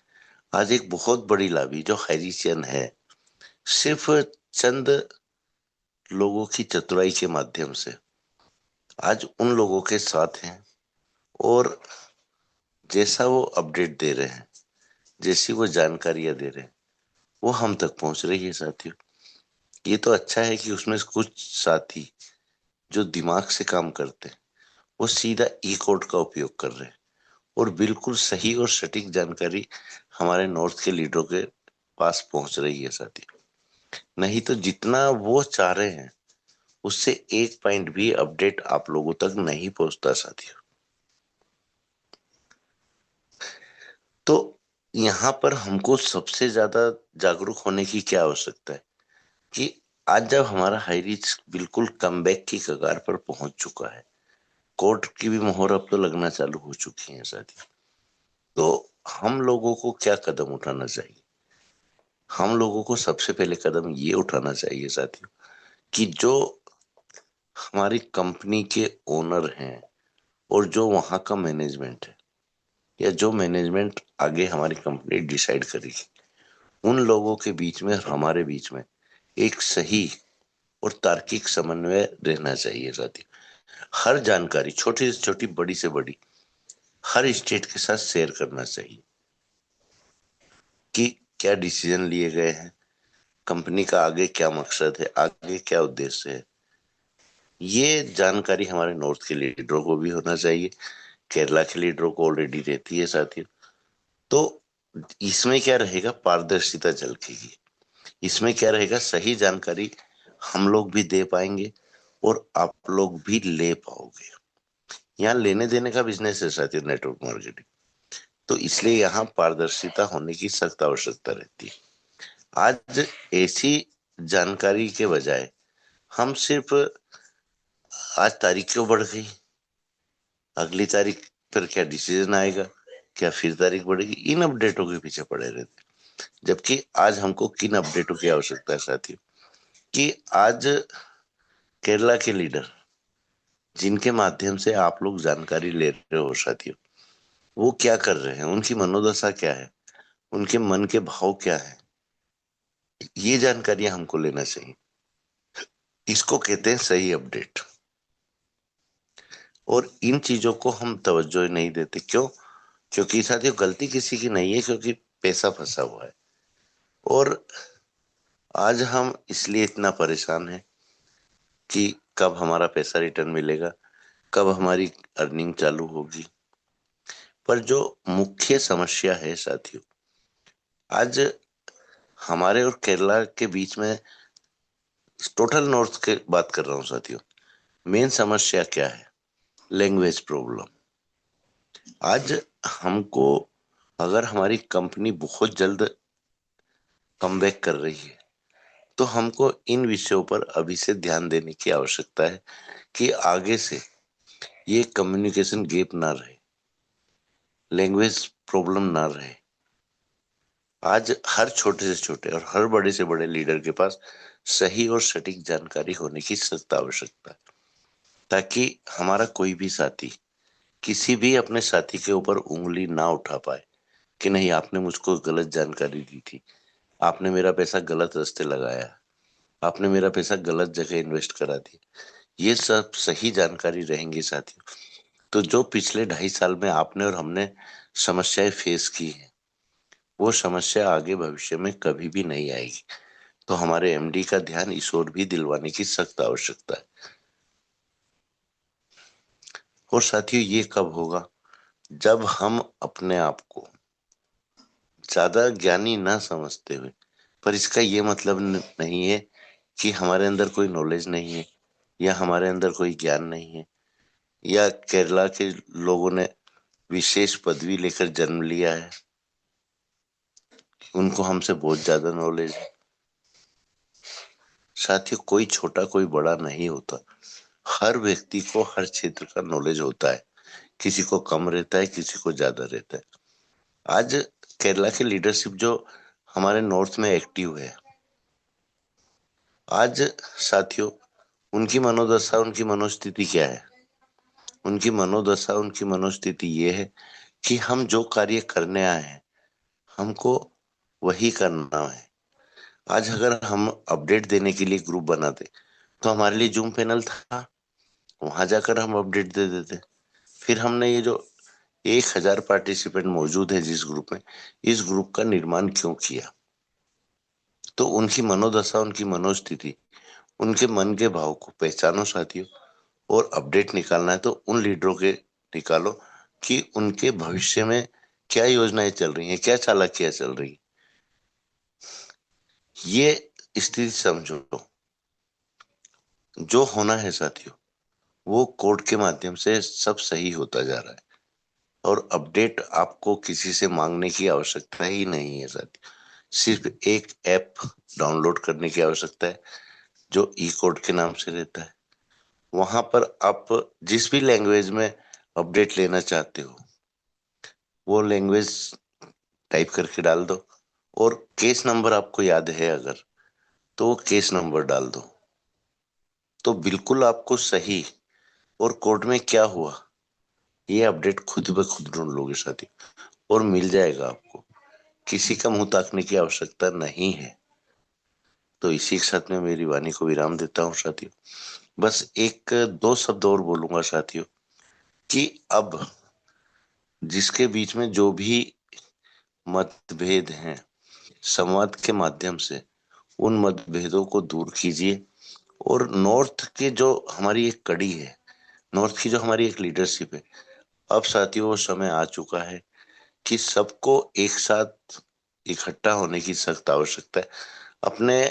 आज एक बहुत बड़ी लॉबी जो हैरिसियन है, सिर्फ चंद लोगों की चतुराई के माध्यम से आज उन लोगों के साथ हैं, और जैसा वो अपडेट दे रहे हैं, जैसी वो जानकारियां दे रहे हैं, वो हम तक पहुंच रही है साथियों। ये तो अच्छा है कि उसमें कुछ साथी जो दिमाग से काम करते हैं वो सीधा ई कोड का उपयोग कर रहे हैं, और बिल्कुल सही और सटीक जानकारी हमारे नॉर्थ के लीडरों के पास पहुंच रही है साथियों। नहीं तो जितना वो चाह रहे हैं उससे एक पॉइंट भी अपडेट आप लोगों तक नहीं पहुंचता साथियों। तो यहाँ पर हमको सबसे ज्यादा जागरूक होने की क्या आवश्यकता है कि आज जब हमारा हाई रिस्क बिल्कुल कमबैक की कगार पर पहुंच चुका है, कोर्ट की भी मोहर अब तो लगना चालू हो चुकी है साथियों, तो हम लोगों को क्या कदम उठाना चाहिए? हम लोगों को सबसे पहले कदम ये उठाना चाहिए साथियों कि जो हमारी कंपनी के ओनर हैं और जो वहां का मैनेजमेंट है या जो मैनेजमेंट आगे हमारी कंपनी डिसाइड करेगी, उन लोगों के बीच में और हमारे बीच में एक सही और तार्किक समन्वय रहना चाहिए साथियों। हर जानकारी छोटी से छोटी, बड़ी से बड़ी, हर स्टेट के साथ शेयर करना चाहिए कि क्या डिसीजन लिए गए हैं, कंपनी का आगे क्या मकसद है, आगे क्या उद्देश्य है। ये जानकारी हमारे नॉर्थ के लीडरों को भी होना चाहिए, केरला के लीडरों को ऑलरेडी रहती है साथियों। तो इसमें क्या रहेगा, पारदर्शिता झलकेगी। इसमें क्या रहेगा, सही जानकारी हम लोग भी दे पाएंगे और आप लोग भी ले पाओगे। यहाँ लेने देने का बिजनेस है साथियों, नेटवर्क मार्केटिंग, तो इसलिए यहाँ पारदर्शिता होने की सख्त आवश्यकता रहती है। आज ऐसी जानकारी के बजाय हम सिर्फ आज तारीख क्यों बढ़ गई, अगली तारीख पर क्या डिसीजन आएगा, क्या फिर तारीख बढ़ेगी, इन अपडेटों के पीछे पड़े रहते। जबकि आज हमको किन अपडेटों की आवश्यकता है साथियों कि आज केरला के लीडर जिनके माध्यम से आप लोग जानकारी ले रहे हो साथियों, वो क्या कर रहे हैं, उनकी मनोदशा क्या है, उनके मन के भाव क्या है, ये जानकारियां हमको लेना चाहिए। इसको कहते हैं सही अपडेट। और इन चीजों को हम तवज्जो नहीं देते। क्यों? क्योंकि साथियों गलती किसी की नहीं है, क्योंकि पैसा फंसा हुआ है। और आज हम इसलिए इतना परेशान हैं कि कब हमारा पैसा रिटर्न मिलेगा, कब हमारी अर्निंग चालू होगी। पर जो मुख्य समस्या है साथियों, आज हमारे और केरला के बीच में, टोटल नॉर्थ के बात कर रहा हूं साथियों, मेन समस्या क्या है? Language problem. आज हमको, अगर हमारी कंपनी बहुत जल्द कमबैक कर रही है, तो हमको इन विषयों पर अभी से ध्यान देने की आवश्यकता है कि आगे से ये कम्युनिकेशन गैप ना रहे, लैंग्वेज प्रॉब्लम ना रहे। आज हर छोटे से छोटे और हर बड़े से बड़े लीडर के पास सही और सटीक जानकारी होने की सख्त आवश्यकता है, ताकि हमारा कोई भी साथी किसी भी अपने साथी के ऊपर उंगली ना उठा पाए कि नहीं आपने मुझको गलत जानकारी दी थी, आपने मेरा पैसा गलत रास्ते लगाया, आपने मेरा पैसा गलत जगह इन्वेस्ट करा दिया। ये सब सही जानकारी रहेंगी साथियों, तो जो पिछले 2.5 साल में आपने और हमने समस्याएं फेस की हैं, वो समस्या आगे भविष्य में कभी भी नहीं आएगी। तो हमारे एमडी का ध्यान इस ओर भी दिलवाने की सख्त आवश्यकता है। और साथियों ये कब होगा? जब हम अपने आप को ज्यादा ज्ञानी ना समझते हुए, पर इसका ये मतलब नहीं है कि हमारे अंदर कोई नॉलेज नहीं है या हमारे अंदर कोई ज्ञान नहीं है, या केरला के लोगों ने विशेष पदवी लेकर जन्म लिया है, उनको हमसे बहुत ज्यादा नॉलेज है। साथियों कोई छोटा कोई बड़ा नहीं होता, हर व्यक्ति को हर क्षेत्र का नॉलेज होता है, किसी को कम रहता है, किसी को ज्यादा रहता है। आज केरला की लीडरशिप जो हमारे नॉर्थ में एक्टिव है, आज साथियों उनकी मनोदशा, उनकी मनोस्थिति क्या है? उनकी मनोदशा, उनकी मनोस्थिति ये है कि हम जो कार्य करने आए हैं हमको वही करना है। आज अगर हम अपडेट देने के लिए ग्रुप बनाते तो हमारे लिए जूम पैनल था, वहां जाकर हम अपडेट दे देते। फिर हमने ये जो 1000 पार्टिसिपेंट मौजूद है जिस ग्रुप में, इस ग्रुप का निर्माण क्यों किया? तो उनकी मनोदशा, उनकी मनोस्थिति, उनके मन के भाव को पहचानो साथियों। और अपडेट निकालना है तो उन लीडरों के निकालो कि उनके भविष्य में क्या योजनाएं चल रही हैं, क्या चालाकियां चल रही हैं। ये स्थिति समझो। जो होना है साथियों वो कोड के माध्यम से सब सही होता जा रहा है, और अपडेट आपको किसी से मांगने की आवश्यकता ही नहीं है साथियों। सिर्फ एक ऐप डाउनलोड करने की आवश्यकता है जो ई कोड के नाम से रहता है। वहां पर आप जिस भी लैंग्वेज में अपडेट लेना चाहते हो वो लैंग्वेज टाइप करके डाल दो, और केस नंबर आपको याद है अगर, तो वो केस नंबर डाल दो, तो बिल्कुल आपको सही और कोड में क्या हुआ ये अपडेट खुद ब खुद ढूंढ लोगे साथी, और मिल जाएगा आपको। किसी का मुंह ताकने की आवश्यकता नहीं है। तो इसी के साथ में मेरी वाणी को विराम देता हूँ साथियों। बस एक दो शब्द और बोलूंगा साथियों कि अब जिसके बीच में जो भी मतभेद हैं, संवाद के माध्यम से उन मतभेदों को दूर कीजिए। और नॉर्थ के जो हमारी एक कड़ी है, नॉर्थ की जो हमारी एक लीडरशिप है, अब साथियों वो समय आ चुका है कि सबको एक साथ इकट्ठा होने की सख्त आवश्यकता है। अपने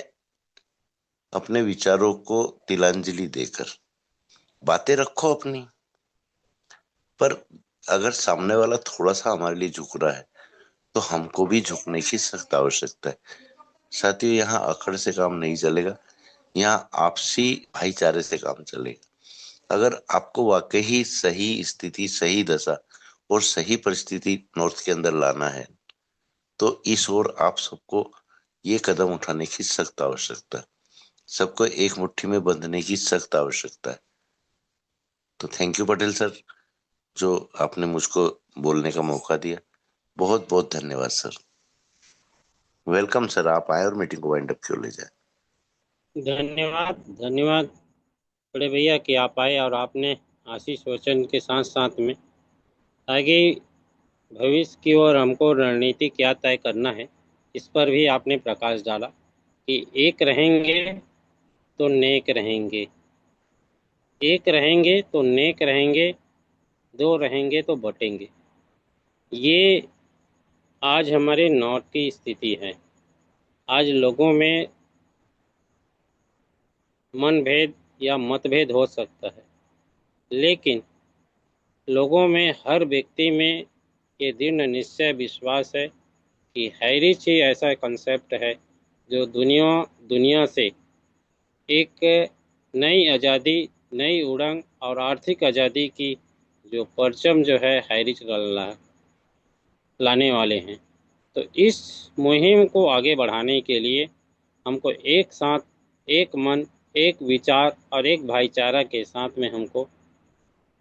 अपने विचारों को तिलांजलि देकर बातें रखो अपनी, पर अगर सामने वाला थोड़ा सा हमारे लिए झुक रहा है तो हमको भी झुकने की सख्त आवश्यकता है साथियों। यहाँ अकड़ से काम नहीं चलेगा, यहाँ आपसी भाईचारे से काम चलेगा। अगर आपको वाकई सही स्थिति, सही दशा और सही परिस्थिति नॉर्थ के अंदर लाना है तो इस ओर आप सबको ये कदम उठाने की सख्त आवश्यकता है, सबको एक मुट्ठी में बंधने की सख्त आवश्यकता है। तो थैंक यू पटेल सर, जो आपने मुझको बोलने का मौका दिया। बहुत बहुत धन्यवाद सर। वेलकम सर, आप आए और मीटिंग को वाइंड अप क्यों ले जाए। धन्यवाद, धन्यवाद बड़े भैया कि आप आए और आपने आशीष वचन के साथ साथ में आगे भविष्य की ओर हमको रणनीति क्या तय करना है इस पर भी आपने प्रकाश डाला कि एक रहेंगे तो नेक रहेंगे, एक रहेंगे तो नेक रहेंगे, दो रहेंगे तो बटेंगे। ये आज हमारे नॉर्थ की स्थिति है। आज लोगों में मनभेद या मतभेद हो सकता है, लेकिन लोगों में, हर व्यक्ति में ये दृढ़ निश्चय विश्वास है कि हैरिच ही ऐसा कंसेप्ट है जो दुनिया से एक नई आज़ादी, नई उड़ान और आर्थिक आज़ादी की जो परचम जो है हैरिच लाने वाले हैं। तो इस मुहिम को आगे बढ़ाने के लिए हमको एक साथ, एक मन, एक विचार और एक भाईचारा के साथ में हमको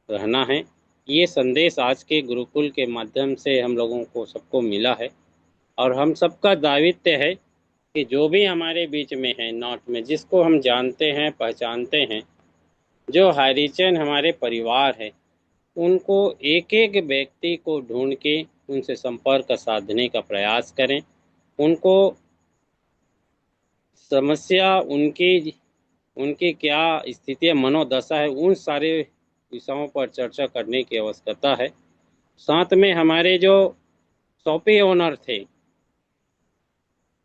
रहना है। ये संदेश आज के गुरुकुल के माध्यम से हम लोगों को सबको मिला है, और हम सबका दायित्व है कि जो भी हमारे बीच में है नॉर्थ में, जिसको हम जानते हैं, पहचानते हैं, जो हरिजन हमारे परिवार है, उनको एक एक व्यक्ति को ढूंढ के उनसे संपर्क साधने का प्रयास करें। उनको समस्या, उनकी क्या स्थिति, मनोदशा है, उन सारे विषयों पर चर्चा करने की आवश्यकता है। साथ में हमारे जो शॉपी ओनर थे,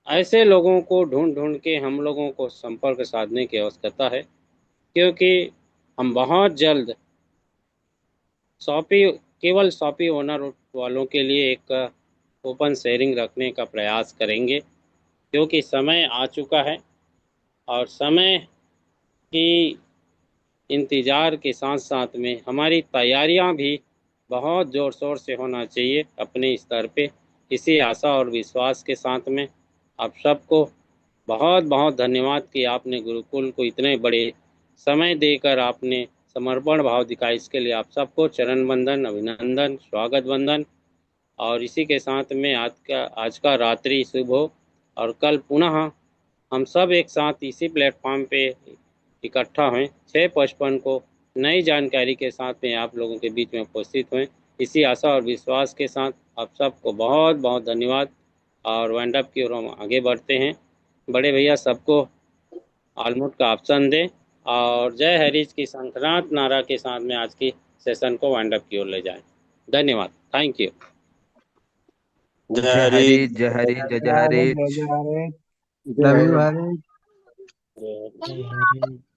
ऐसे लोगों को ढूंढ के हम लोगों को संपर्क साधने की आवश्यकता है, क्योंकि हम बहुत जल्द केवल शॉपी ओनर वालों के लिए एक ओपन शेयरिंग रखने का प्रयास करेंगे, क्योंकि समय आ चुका है और समय की इंतज़ार के साथ साथ में हमारी तैयारियां भी बहुत ज़ोर शोर से होना चाहिए अपने स्तर पे। इसी आशा और विश्वास के साथ में आप सबको बहुत बहुत धन्यवाद कि आपने गुरुकुल को इतने बड़े समय देकर आपने समर्पण भाव दिखाया। इसके लिए आप सबको चरण वंदन, अभिनंदन, स्वागत वंदन। और इसी के साथ में आज का रात्रि शुभ हो, और कल पुनः हम सब एक साथ इसी प्लेटफॉर्म पे इकट्ठा हुए 6:55 को नई जानकारी के साथ में आप लोगों के बीच में उपस्थित हुए। इसी आशा और विश्वास के साथ आप सबको बहुत बहुत धन्यवाद, और वाइंड अप की ओर हम आगे बढ़ते हैं। बड़े भैया सबको ऑलमोस्ट का ऑप्शन दें और जय हरीश की शंखनाद नारा के साथ में आज की सेशन को वाइंड अप की ओर ले जाएं। धन्यवाद, थैंक यू। जय हरी, जय हरी, जय जय हरी। लव यू हरी। जय हरी।